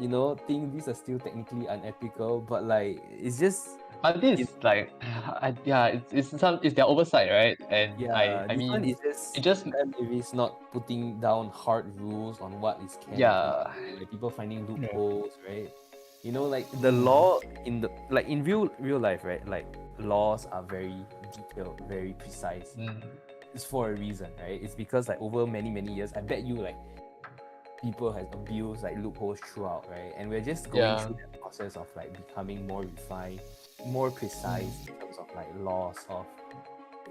things these are still technically unethical, but like it's just But this like, it's their oversight, right? And Yeah, I this one mean, is just it just maybe it's not putting down hard rules on what is can and yeah. cannot do, like people finding Yeah. loopholes, right? You know, like the law in the like in real life, right? Like laws are very detailed, very precise. Mm. It's for a reason, right? It's because like over many years, I bet you like people has abused like loopholes throughout, right? And we're just going Yeah. through that process of like becoming more refined, more precise in terms of like laws of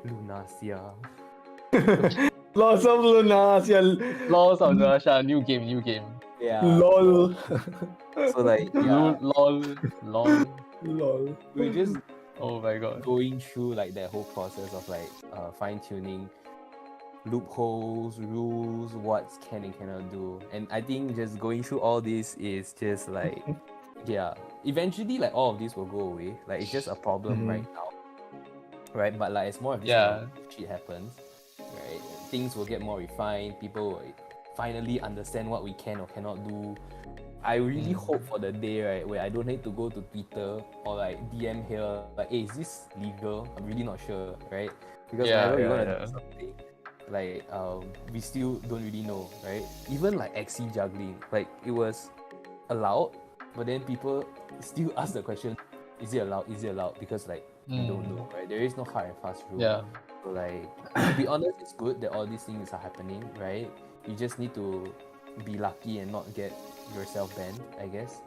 Lunacia. Lots of Lunasia. Laws of Russia, new game. Yeah. LOL. So like yeah, Lol. LOL. we're just Oh my god. going through like that whole process of like fine tuning loopholes, rules, what can and cannot do. And I think just going through all this is just like yeah, eventually like all of this will go away. Like it's just a problem right now. Right? But like as more of this kind of shit happens, right? Things will get more refined, people will finally understand what we can or cannot do. I really hope for the day, right, where I don't need to go to Twitter or like DM here, like, hey, is this legal? I'm really not sure, right? Because whenever we want to do something, like we still don't really know, right? Even like Axie juggling, like it was allowed, but then people still ask the question, is it allowed? Is it allowed? Because like we don't know, right? There is no hard and fast rule. Yeah. So like to be honest, it's good that all these things are happening, right? You just need to be lucky and not get yourself banned, I guess.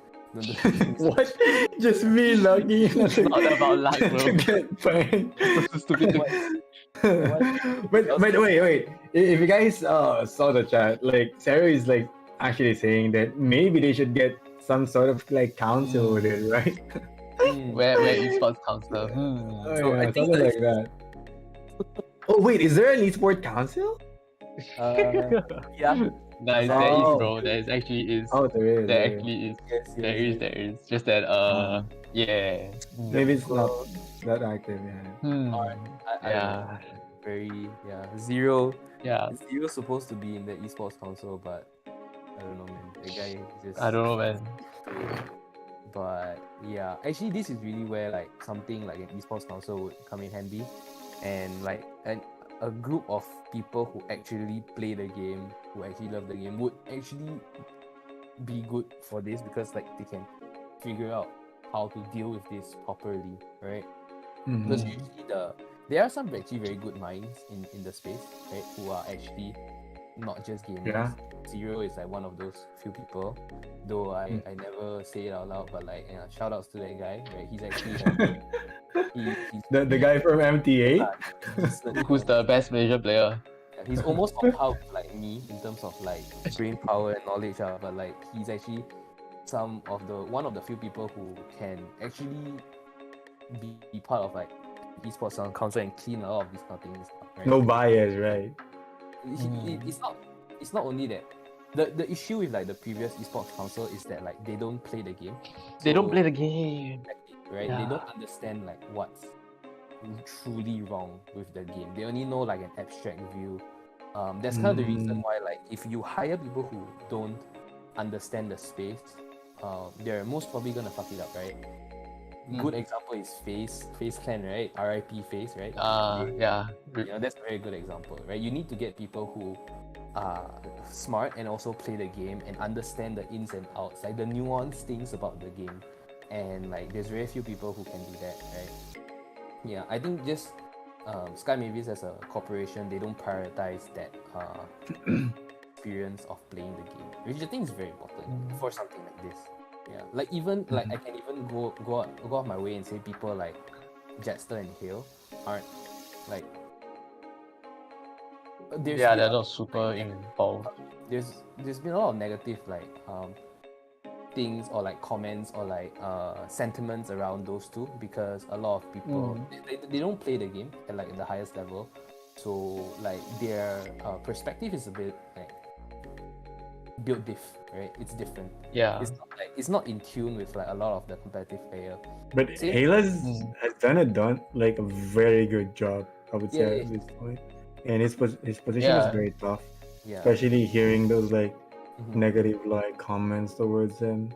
What? Just me lucky. It's not about luck, bro. Get banned. Stupid. But wait. If you guys saw the chat, like Sarah is like actually saying that maybe they should get some sort of like council with it, right? Where esports council? So yeah, I think like that. Oh wait, is there an esport council? Yeah. Nice, there is, bro. There is actually is. Oh, there is. There actually is. Yes, There is. Just that yeah. Maybe it's not that active. Yeah. Alright. Yeah. Very Zero. Yeah. Zero's supposed to be in the esports council, but I don't know, man. The guy just I don't know, man. But yeah, actually, this is really where like something like an esports council would come in handy, and like a group of people who actually play the game, who actually love the game, would actually be good for this because like they can figure out how to deal with this properly, right? Because usually there are some actually very good minds in the space, right, who are actually not just gamers. Yeah. Zero is like one of those few people, though I never say it out loud, but like shout outs to that guy, right? He's actually he's The guy from MTA. Who's the best Malaysian player? he's almost on par with like me in terms of like brain power and knowledge, but like he's actually one of the few people who can actually be part of like esports council and clean a lot of these kind of things, right? No bias, right? It's not only that. The issue with like the previous esports council is that like they don't play the game. They don't play the game. Right? Yeah. They don't understand like what's truly wrong with the game. They only know like an abstract view. That's kind of the reason why like if you hire people who don't understand the space, they're most probably gonna fuck it up, right? Good example is Face Clan, right? RIP Face, right? Yeah. You know, that's a very good example, right? You need to get people who are smart and also play the game and understand the ins and outs, like the nuanced things about the game. And like there's very few people who can do that, right? Yeah, I think just Sky Mavis as a corporation, they don't prioritize that experience of playing the game, which I think is very important for something like this. Yeah, like even like I can even go off my way and say people like Jetster and Hale aren't like they're not super involved. There's been a lot of negative like things or like comments or like sentiments around those two because a lot of people they don't play the game at like the highest level, so like their perspective is a bit like built right? It's different. Yeah. It's not in tune with like a lot of the competitive player. But Halas has done like a very good job, I would say at this point. And his position is very tough. Yeah. Especially hearing those like negative like comments towards him.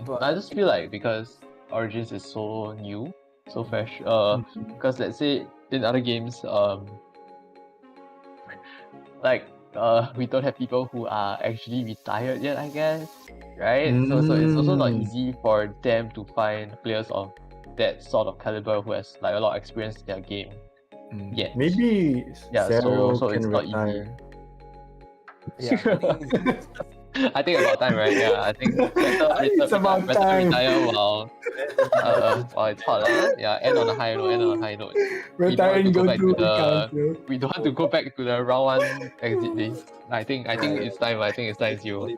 But I just feel like because Origins is so new, so fresh. Because let's say in other games, we don't have people who are actually retired yet, I guess, right? So it's also not easy for them to find players of that sort of caliber who has like a lot of experience in their game. Yet. Maybe Yeah, Zero so can it's not easy. retire. Yeah, I think I think about time, right? Yeah, I think It's about time. retire while it's hot, yeah. End on a high note. End on a high note. Retire and go to the council. we don't want to go back to the round one exit days. I think it's time. I think it's time, Zero.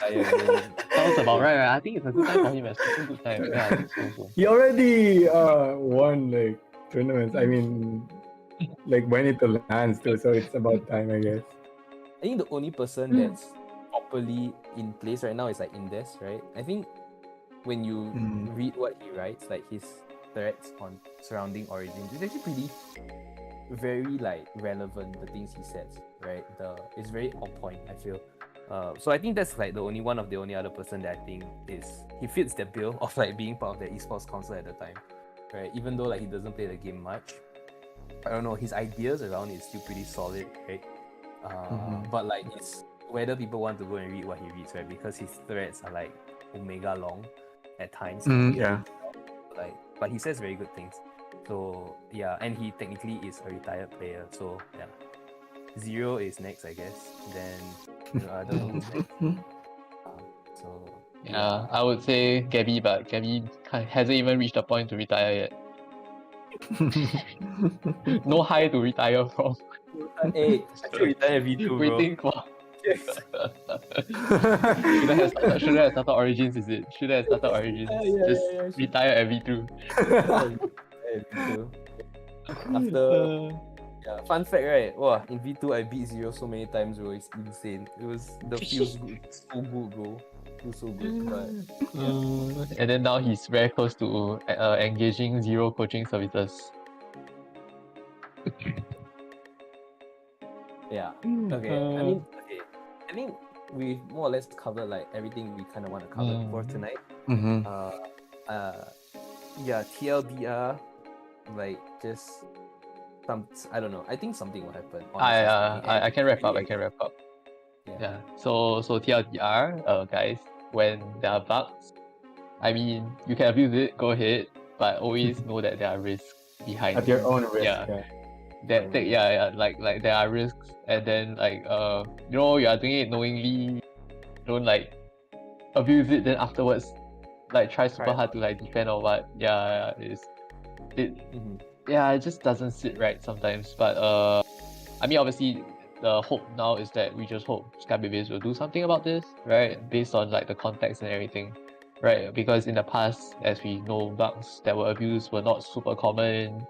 Sounds about right, right? I think it's a good time for him. It's a good time. Yeah, I think so. He already won like tournaments. I mean, like went into lands too. So it's about time, I guess. I think the only person that's properly in place right now is like Indes, right? I think when you read what he writes, like his threads on surrounding Origins, it's actually pretty very like relevant, the things he says, right? It's very on point, I feel. So I think that's like the only other person that I think he fits the bill of like being part of the esports council at the time, right? Even though like he doesn't play the game much, I don't know, his ideas around it is still pretty solid, right? But like it's whether people want to go and read what he reads, right? Because his threads are like omega long at times. Yeah. Like, but he says very good things. So yeah, and he technically is a retired player. So yeah, Zero is next, I guess. Then I don't know who's next. So yeah, I would say Gabby, but Gabby hasn't even reached the point to retire yet. No high to retire from. Hey, I should retire V2, bro. Waiting for. Shouldn't have started Origins, is it? Shouldn't have started Origins. Just retire at V2. After fun fact, right? Wow, in V2 I beat Zero so many times, bro. It's insane. The feels good, so good, bro. Feels so good. But and then now he's very close to engaging Zero coaching services. yeah. Okay. I think we more or less covered like everything we kind of want to cover for tonight. TLDR, like just I don't know. I think something will happen. I can wrap up. Yeah. So TLDR, guys, when there are bugs, I mean, you can abuse it, go ahead, but always know that there are risks behind. At your own risk. Yeah. Like there are risks, and then like you are doing it knowingly, don't like abuse it, then afterwards like try super hard to like defend or what. It just doesn't sit right sometimes. But I mean, obviously the hope now is that we just hope Biggabie will do something about this, right? Based on like the context and everything, right? Because in the past, as we know, bugs that were abused were not super common.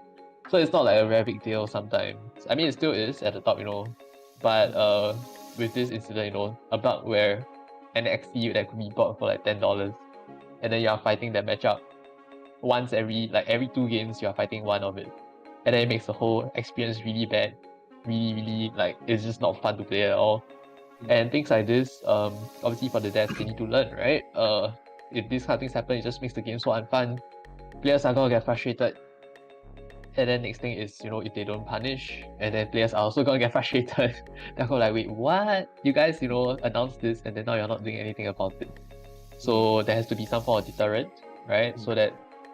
So it's not like a very big deal sometimes. I mean, it still is at the top, But with this incident, a bug where an XP that could be bought for like $10, and then you are fighting that matchup once every 2 games, you are fighting one of it, and then it makes the whole experience really bad, really like it's just not fun to play at all. And things like this, obviously for the devs, they need to learn, right? If these kind of things happen, it just makes the game so unfun. Players are gonna get frustrated. And then next thing is, if they don't punish, and then players are also gonna get frustrated. They're gonna like, wait, what? You guys, announced this, and then now you're not doing anything about it. So there has to be some form of deterrent, right? So that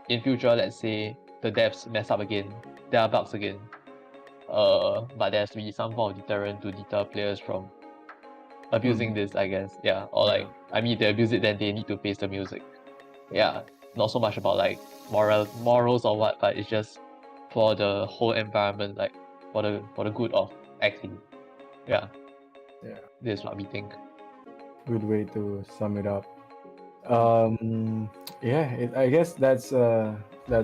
in future, let's say the devs mess up again, there are bugs again. But there has to be some form of deterrent to deter players from abusing this, I guess. Yeah. Or if they abuse it, then they need to face the music. Yeah. Not so much about like morals or what, but it's just for the whole environment, like for the good of Axie. Yeah. This is what we think. Good way to sum it up. I guess that's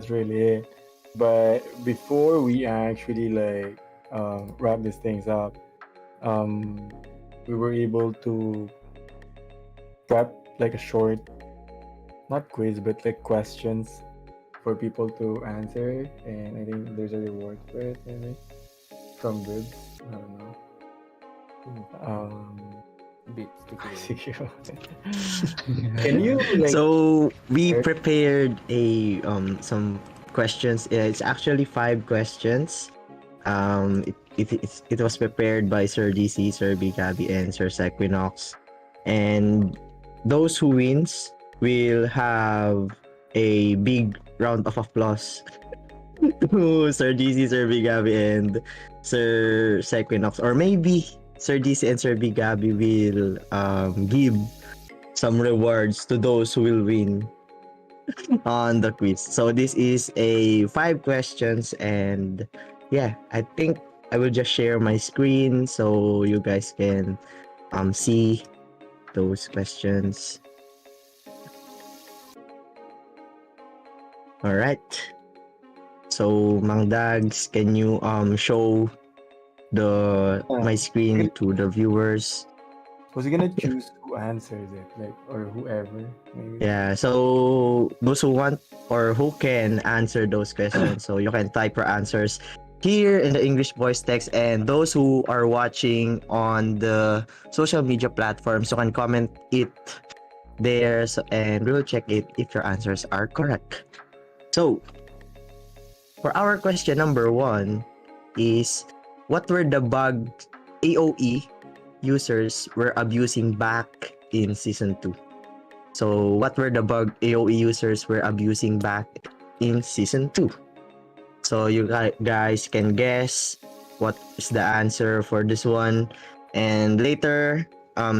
really it. But before we actually wrap these things up, we were able to prep like a short, not quiz, but like questions for people to answer, and I think there's a reward for it, maybe from Bibs. I don't know. Bibs, take it away. Can you like? So we Sure. prepared a some questions. It's actually 5 questions. It was prepared by Sir DC, Sir Biggabie, and Sir Sequinox. And those who wins will have a big round of applause to Sir DC, Sir Biggabie, and Sir Sequinox. Or maybe Sir DC and Sir Biggabie will give some rewards to those who will win on the quiz. So this is a 5 questions, and yeah, I think I will just share my screen so you guys can see those questions. All right. So Mang Dags, can you show the my screen to the viewers? Was he gonna choose who answers it, like, or whoever? Maybe. Yeah, so those who want or who can answer those questions, so you can type your answers here in the English voice text, and those who are watching on the social media platforms, you can comment it there, and we will check it if your answers are correct. So, for our question number 1 is, what were the bugs AOE users were abusing back in Season 2? So, what were the bug AOE users were abusing back in Season 2? So, you guys can guess what is the answer for this one. And later,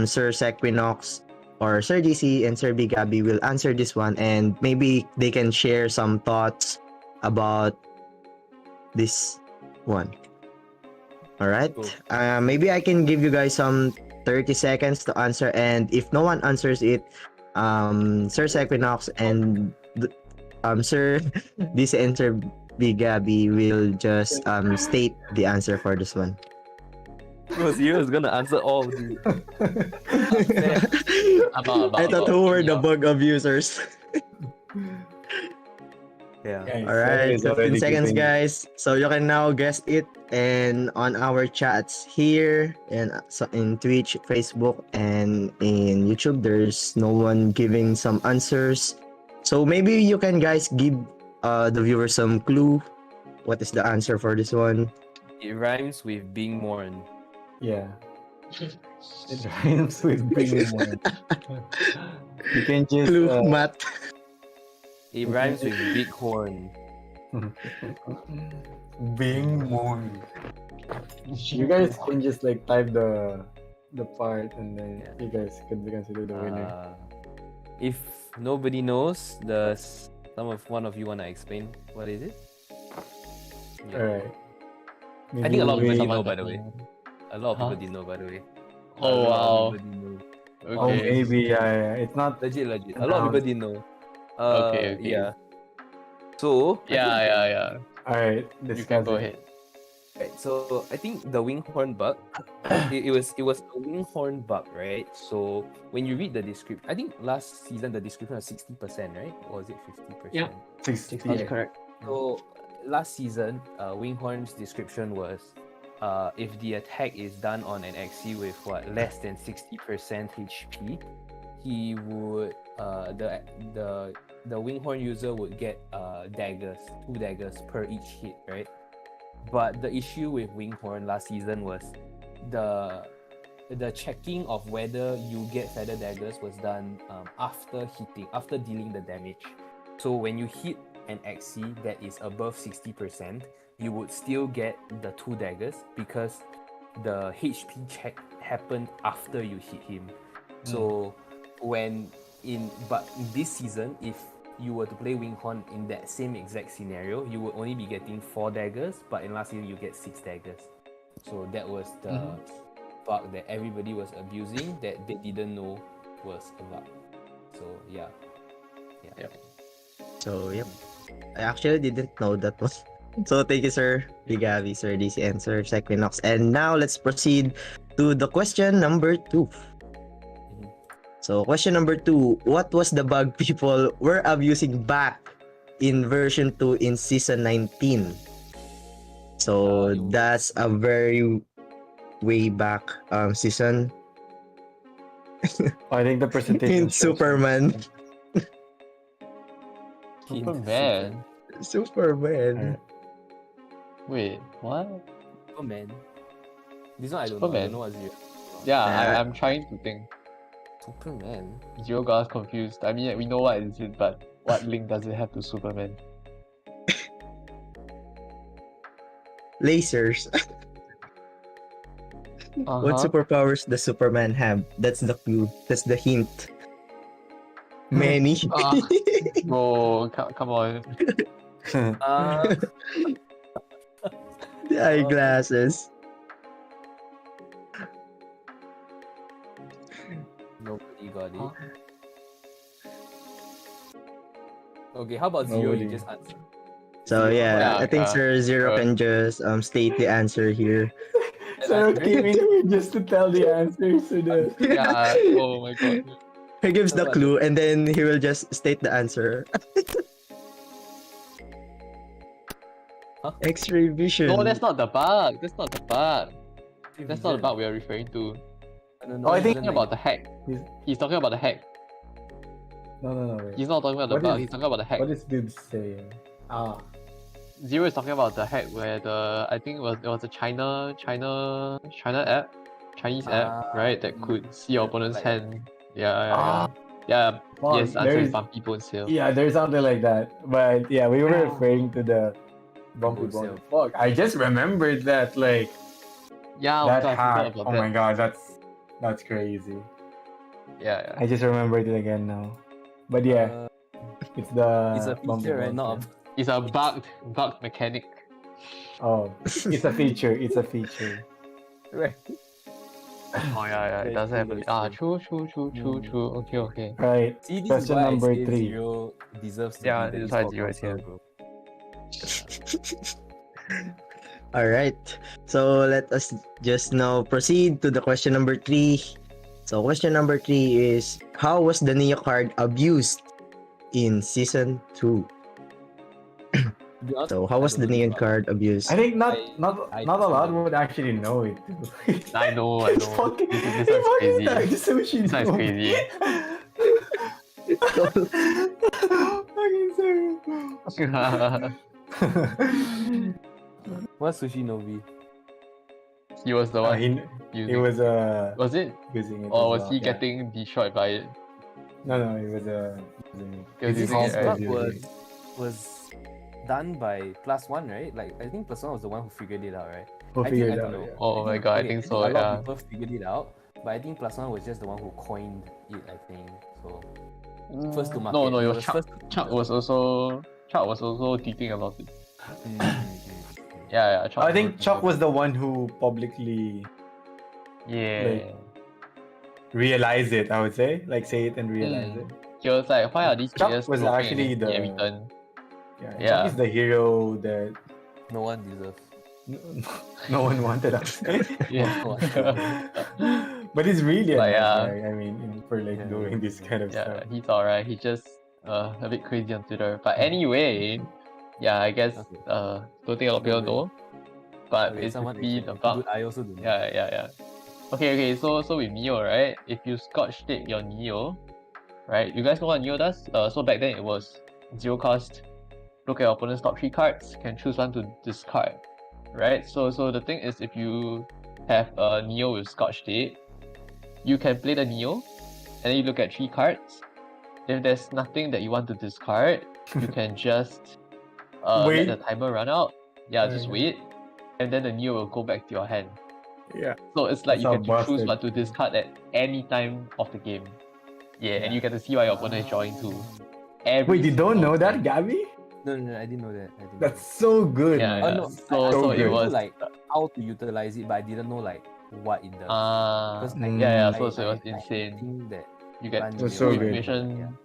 Sir Sequinox or Sir DC and Sir Biggabie will answer this one, and maybe they can share some thoughts about this one. All right. Cool. Maybe I can give you guys some 30 seconds to answer, and if no one answers it, Sir Sequinox and Sir Disi and Sir Biggabie will just state the answer for this one. Bro, serious gonna answer all of you. I thought who were the bug abusers. Yeah. Guys, All right, is 15 already seconds, giving- guys. So you can now guess it, and on our chats here, and so in Twitch, Facebook, and in YouTube, there's no one giving some answers. So maybe you can guys give the viewers some clue. What is the answer for this one? It rhymes with being mourned. Yeah. It rhymes with being one. You can just Clue, Matt. It rhymes with bighorn. being moon. You guys can just like type the part, and then Yeah. you guys could be considered the winner. If nobody knows, does one of you wanna explain what is it? Yeah. Alright. I think a lot of people Maybe didn't know, Someone by the way. A lot of people Huh? didn't know, by the way. Oh A lot wow. of people didn't know. Oh, Okay. maybe yeah. It's not. Legit. A lot of people didn't know. Okay. Yeah. So Yeah. Alright, You discuss can go it. ahead. Right, so I think the winghorn bug, it was a winghorn bug, right? So when you read the description, I think last season the description was 60%, right? Or was it 50%? Yeah. 60. That's correct. So last season, Winghorn's description was, if the attack is done on an Axie with less than 60% HP, he would the Winghorn user would get daggers, 2 daggers per each hit, right? But the issue with Winghorn last season was the checking of whether you get feather daggers was done after dealing the damage. So when you hit an Axie that is above 60%, you would still get the 2 daggers because the HP check happened after you hit him. So in this season, if you were to play Winghorn in that same exact scenario, you would only be getting 4 daggers, but in last season you get 6 daggers. So that was the bug that everybody was abusing that they didn't know was a bug. So yeah. Yep. So yep, I actually didn't know that one. So thank you, Sir Biggabie, Sir DC, and Sir Sequinox. And now let's proceed to the question number 2. So question number 2, what was the bug people were abusing back in version 2 in season 19? So that's a very way back season. I think the presentation Hint Superman. Superman. Superman. Wait, what? Superman. This one I don't know. I Superman. don't know what's it. Yeah, Yeah. I'm trying to think. Superman. Zero got us confused. I mean, we know what is it, but what link does it have to Superman? Lasers. What Uh-huh. superpowers does Superman have? That's the clue. That's the hint. Many. Ah. Bro, come on. Uh, The eyeglasses. nobody got it. Huh? Okay, how about Zero? Nobody. You just answer. So yeah, Yeah, I think Sir Zero sure. can just state the answer here. So came in here just to tell the answers to the. Yeah, oh my god. He gives the What? clue and then he will just state the answer. Huh? X-ray vision. No, that's not the bug. That's not the bug. That's not the bug we are referring to. No, Oh, I He's think- talking about the hack. He's talking about the hack. No, wait. He's not talking about the What bug. is- He's talking about the hack. What is dude saying? Ah. Zero is talking about the hack where I think it was a China app, Chinese app, right? That could see your opponent's like- hand. Yeah. Fuck, Yes, answer is there's- bumpy bone sale. Yeah, there's something like that. But yeah, we were Yeah. referring to the bumpy Bone bone. Fuck, I just remembered that like Yeah, that I forgot hack. about Oh that. my god, that's crazy. Yeah. I just remembered it again now. But yeah, it's the it's a bumpy feature, right? bone Not thing. It's a bugged mechanic. Oh, it's a feature. It's a feature. a right. Oh yeah, it Very doesn't have true, a... very True. Okay. Right. See, this Question is why number I say 3. Zero deserves to Yeah, be the that's why e-sport Zero is here. counselor, bro. All right. So let us just now proceed to the question number 3. So question number 3 is, how was the Neo card abused in season 2? To be honest, So how was I the don't know Neon this card abused? I think not I not a personally lot don't. would actually know it. I know. It's fucking, This it's one's fucking crazy. Dark Sushi. This one's bro. crazy. Fucking sorry. What's Sushi Novi? He was the one He using. was Was it? using it. Or as was well, he yeah. getting destroyed by it? No, he was using it. He was He's using it, also right? using it. Was done by +1, right? Like I think +1 was the one who figured it out, right? Who I figured think, it I out? don't know. Yeah. Oh my god, I think so. A lot Yeah. of people figured it out, but I think +1 was just the one who coined it. I think so. First to market. No, He it was Chuck. first to Chuck market. was also tweeting about it. Mm. Yeah. Chuck I think was- Chuck was the one who publicly Yeah. realized it. I would say, say it and realize Mm. it. He was like, why are these Chuck players was flopping actually against me the- every turn? Yeah, Yeah. Chuck is the hero that No one deserves. no one wanted us. Yeah. But he's really a But nice yeah. guy. I mean, for Yeah, doing this kind of Yeah, stuff. he's alright. He's just a bit crazy on Twitter. But anyway, yeah, I guess Okay. don't think a lot of people know. But Okay, someone basically the actually- bug. Dude, I also do. Yeah. Okay. So with Neo, right? If you scotch tape your Neo, right? You guys know what Neo does? So back then it was 0 cost. Look at your opponent's top 3 cards. Can choose one to discard, right? So the thing is, if you have a Neo with scotch tape, you can play the Neo, and then you look at 3 cards. If there's nothing that you want to discard, you can just Wait. let the timer run out. Yeah, just Okay. wait, and then the Neo will go back to your hand. Yeah. So it's like That's you get how to choose busted. what to discard at any time of the game. Yeah, and you get to see what your opponent is drawing to. Every Wait, you don't single know that, time. Gabby? No, I didn't know that. That's so good, Yeah, man. yeah. no, So I so it knew, was like how to utilize it, but I didn't know like what it does. Because I- yeah. I- So it was I insane. think that You get Bunny was full so good. information.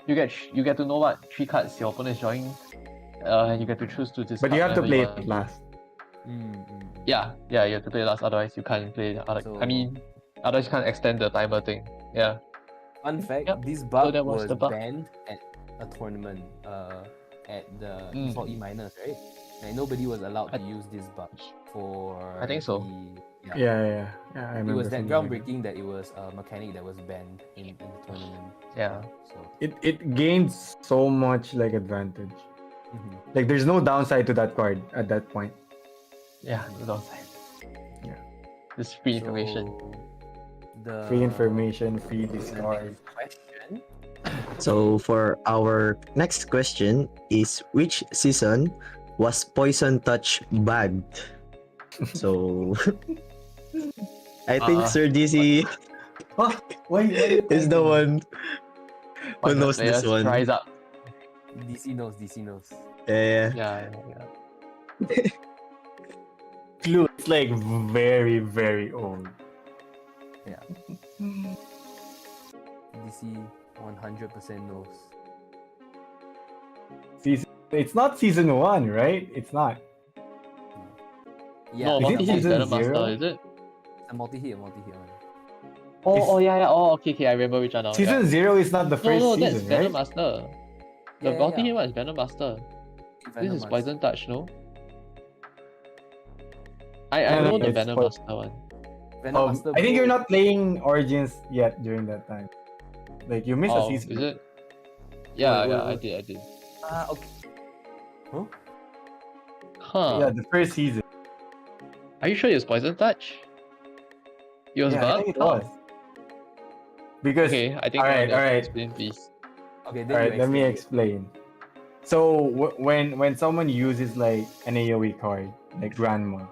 You get to know what 3 cards your opponent is drawing, and you get to choose to discard. But you have to whenever play you it want. last. Yeah, you have to play last. Otherwise, you can't play. So- I mean, otherwise you can't extend the timer thing. Yeah. Fun fact: Yep. this bug that was was the bug. banned at a tournament. At the Mm. E4E minors, right? Like nobody was allowed to use this bug for. I think so. Yeah. I It remember. was that something like groundbreaking that it was a mechanic that was banned in the tournament. Yeah. So It gains so much like advantage. mhm. Like there's no downside to that card at that point. Yeah, no downside. Yeah. Just free information. So, the Free information, free the discard. next question. So for our next question is, which season was Poison Touch bagged? So I think Sir DC Oh, why is the one who Why the knows this players one. rise up? DC knows. DC knows. Yeah. Yeah. Clue? It's like very, very old. Yeah. DC 100% knows. It's not season 1, right? It's not. Yeah, No, Is it multi-hit is season Venom zero? Master, is it? a multi-hit one. Oh, yeah. Oh, okay. I remember which one now. Season yeah. 0 is not the first No, that's season, Venom right? Master. The Yeah, multi-hit yeah. one is Venom Master. This is Poison Touch, no? I No, know the it's Venom Master one. Venom Master. I think bro. you're not playing Origins yet during that time. Like you missed a Oh, season. is it? Yeah, Wait. I did. Okay. Huh? Huh. Yeah, the first season. Are you sure it was Poison Touch? It was Yeah, I think bugged? it was. Because Okay, I think Alright, just alright. explain, please. Okay, then Alright, you let me explain it. explain. So when someone uses like an AoE card, like Grandma,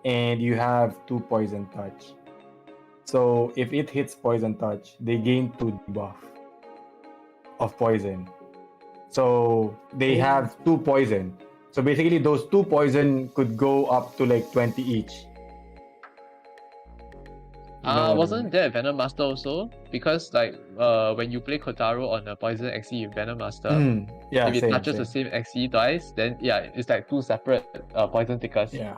and you have 2 Poison Touch. So if it hits Poison Touch, they gain 2 debuff of poison. So they have 2 poison. So basically those 2 poison could go up to like 20 each. You know what I Wasn't mean? there Venom Master also? Because like when you play Kotaro on a Poison Axie with Venom Master, Yeah, if it same, touches the same. same Axie twice, then yeah, it's like 2 separate poison tickers. Yeah.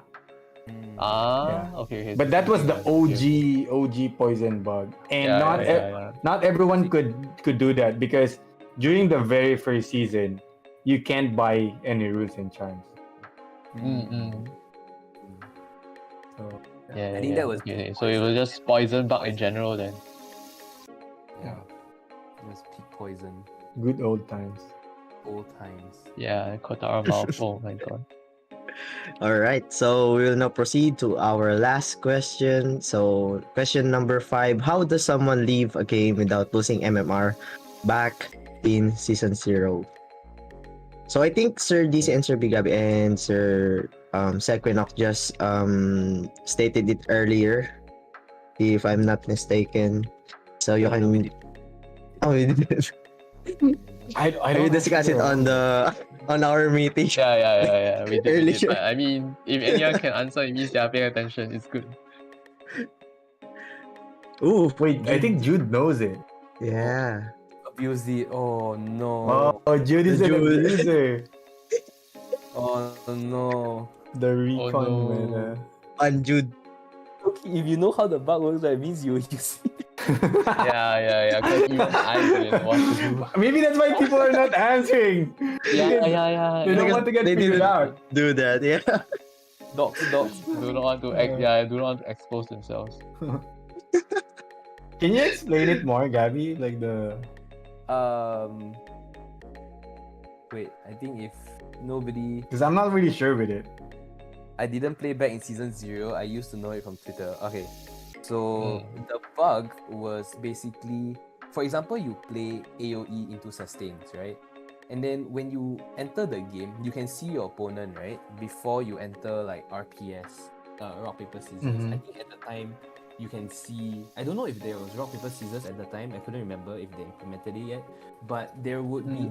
Ah, okay. But that was the Okay. OG poison bug, and Yeah. not everyone could do that because during the very first season, you can't buy any rules and charms. So Yeah, I think that was okay. So it was just poison bug in general then. yeah, Just peak poison. good old times. Old times. Yeah, Kotaro mouth. Oh my god. All right. So we will now proceed to our last question. So question number 5: how does someone leave a game without losing MMR back in season 0? So I think Sir DC and Sir Biggabie and Sir Sequinox just stated it earlier, if I'm not mistaken. So you can. Oh, we did. I We don't discussed it on our meeting. Yeah. We did. Earlier. But I mean, if anyone can answer, it means they are paying attention. It's good. Ooh, Wait, I think Jude knows it. yeah. Abuse it. Oh no. Oh, Jude is an Jude. abuser. Oh no. The recon no. meta. Unjude. Okay, if you know how the bug works, that means you use it. Yeah. Because even I didn't know what to do. Maybe that's why people are not answering. Yeah. They don't want to get They figured didn't out. do that, yeah. Dogs. Do not want to do not want to expose themselves. Can you explain it more, Gabby? Like the Wait, I think if nobody... because I'm not really sure with it. I didn't play back in season 0. I used to know it from Twitter. Okay. So the bug was basically, for example, you play AoE into sustains, right? And then when you enter the game, you can see your opponent, right? Before you enter like RPS, rock paper scissors. I think at the time you can see. I don't know if there was rock paper scissors at the time. I couldn't remember if they implemented it yet. But there would be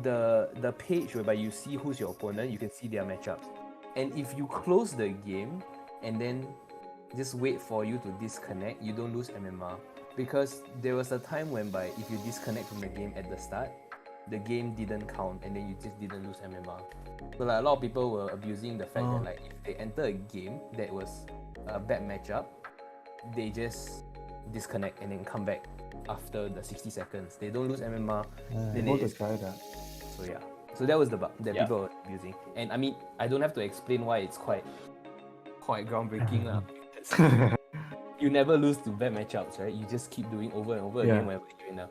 the page whereby you see who's your opponent. You can see their matchups. And if you close the game and then just wait for you to disconnect, you don't lose MMR. Because there was a time whereby if you disconnect from the game at the start, the game didn't count and then you just didn't lose MMR. So like a lot of people were abusing the fact that like if they enter a game that was a bad matchup, they just disconnect and then come back after the 60 seconds. They don't lose MMR. Then We'll they just try that. So yeah. So that was the bug that people were abusing. And I mean, I don't have to explain why it's quite quite groundbreaking lah. You never lose to bad matchups, right? You just keep doing over and over again whenever you're in a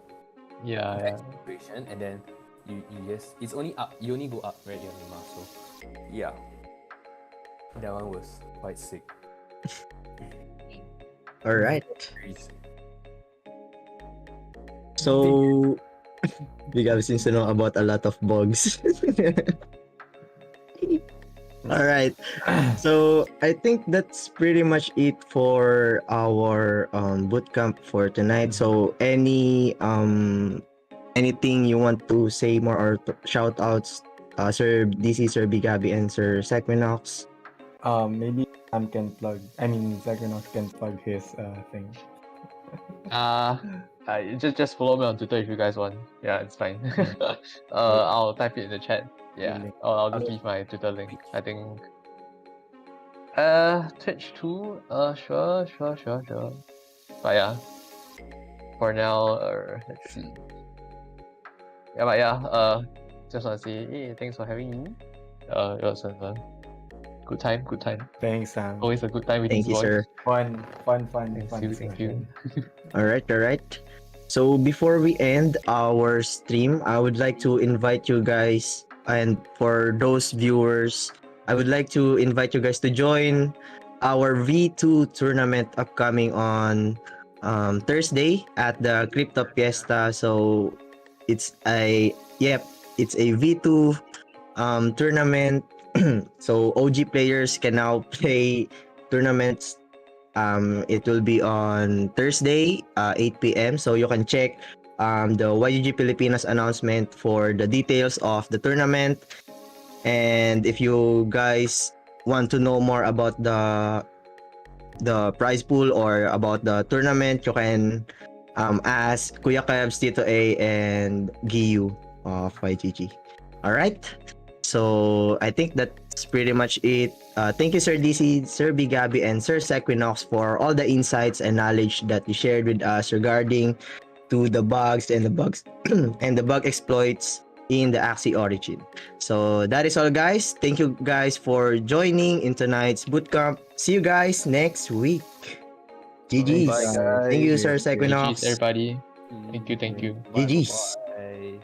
bad situation, and then you just it's only up. You only go up, right, Yanima? So yeah, that one was quite sick. All right. Crazy. So, Biggabie seems to know about a lot of bugs. All right. So I think that's pretty much it for our bootcamp for tonight. So anything you want to say more or shout outs, Sir DC, Sir Biggabie, and Sir Sequinox? Maybe Sam can plug. I mean, Sequinox can plug his thing. Just follow me on Twitter if you guys want. Yeah, it's fine. I'll type it in the chat. Yeah, I'll just leave my Twitter link. I think. Twitch too. Sure. But yeah, for now, let's see. Yeah, but yeah. Just want to say, hey, thanks for having me. It was a good time. Thanks, Sam. Always a good time with Thank these you, boys. sir. Fun. Thank you. All right. So before we end our stream, I would like to invite you guys, and for those viewers, I would like to invite you guys to join our V2 tournament upcoming on Thursday at the Crypto Fiesta. So it's a V2 tournament. So OG players can now play tournaments. It will be on Thursday, 8 p.m. So you can check the YGG Pilipinas announcement for the details of the tournament. And if you guys want to know more about the prize pool or about the tournament, you can ask Kuya Kebs, Tito A, and Giyu of YGG. All right. So I think that's pretty much it. Thank you, Sir DC, Sir Biggabie, and Sir Sequinox for all the insights and knowledge that you shared with us regarding to the bugs and the bug exploits in the Axie origin. So that is all, guys. Thank you guys for joining in tonight's bootcamp. See you guys next week. GG's. Bye, guys. Thank you, Sir Sequinox. GG's, everybody. Thank you. GG's. Bye.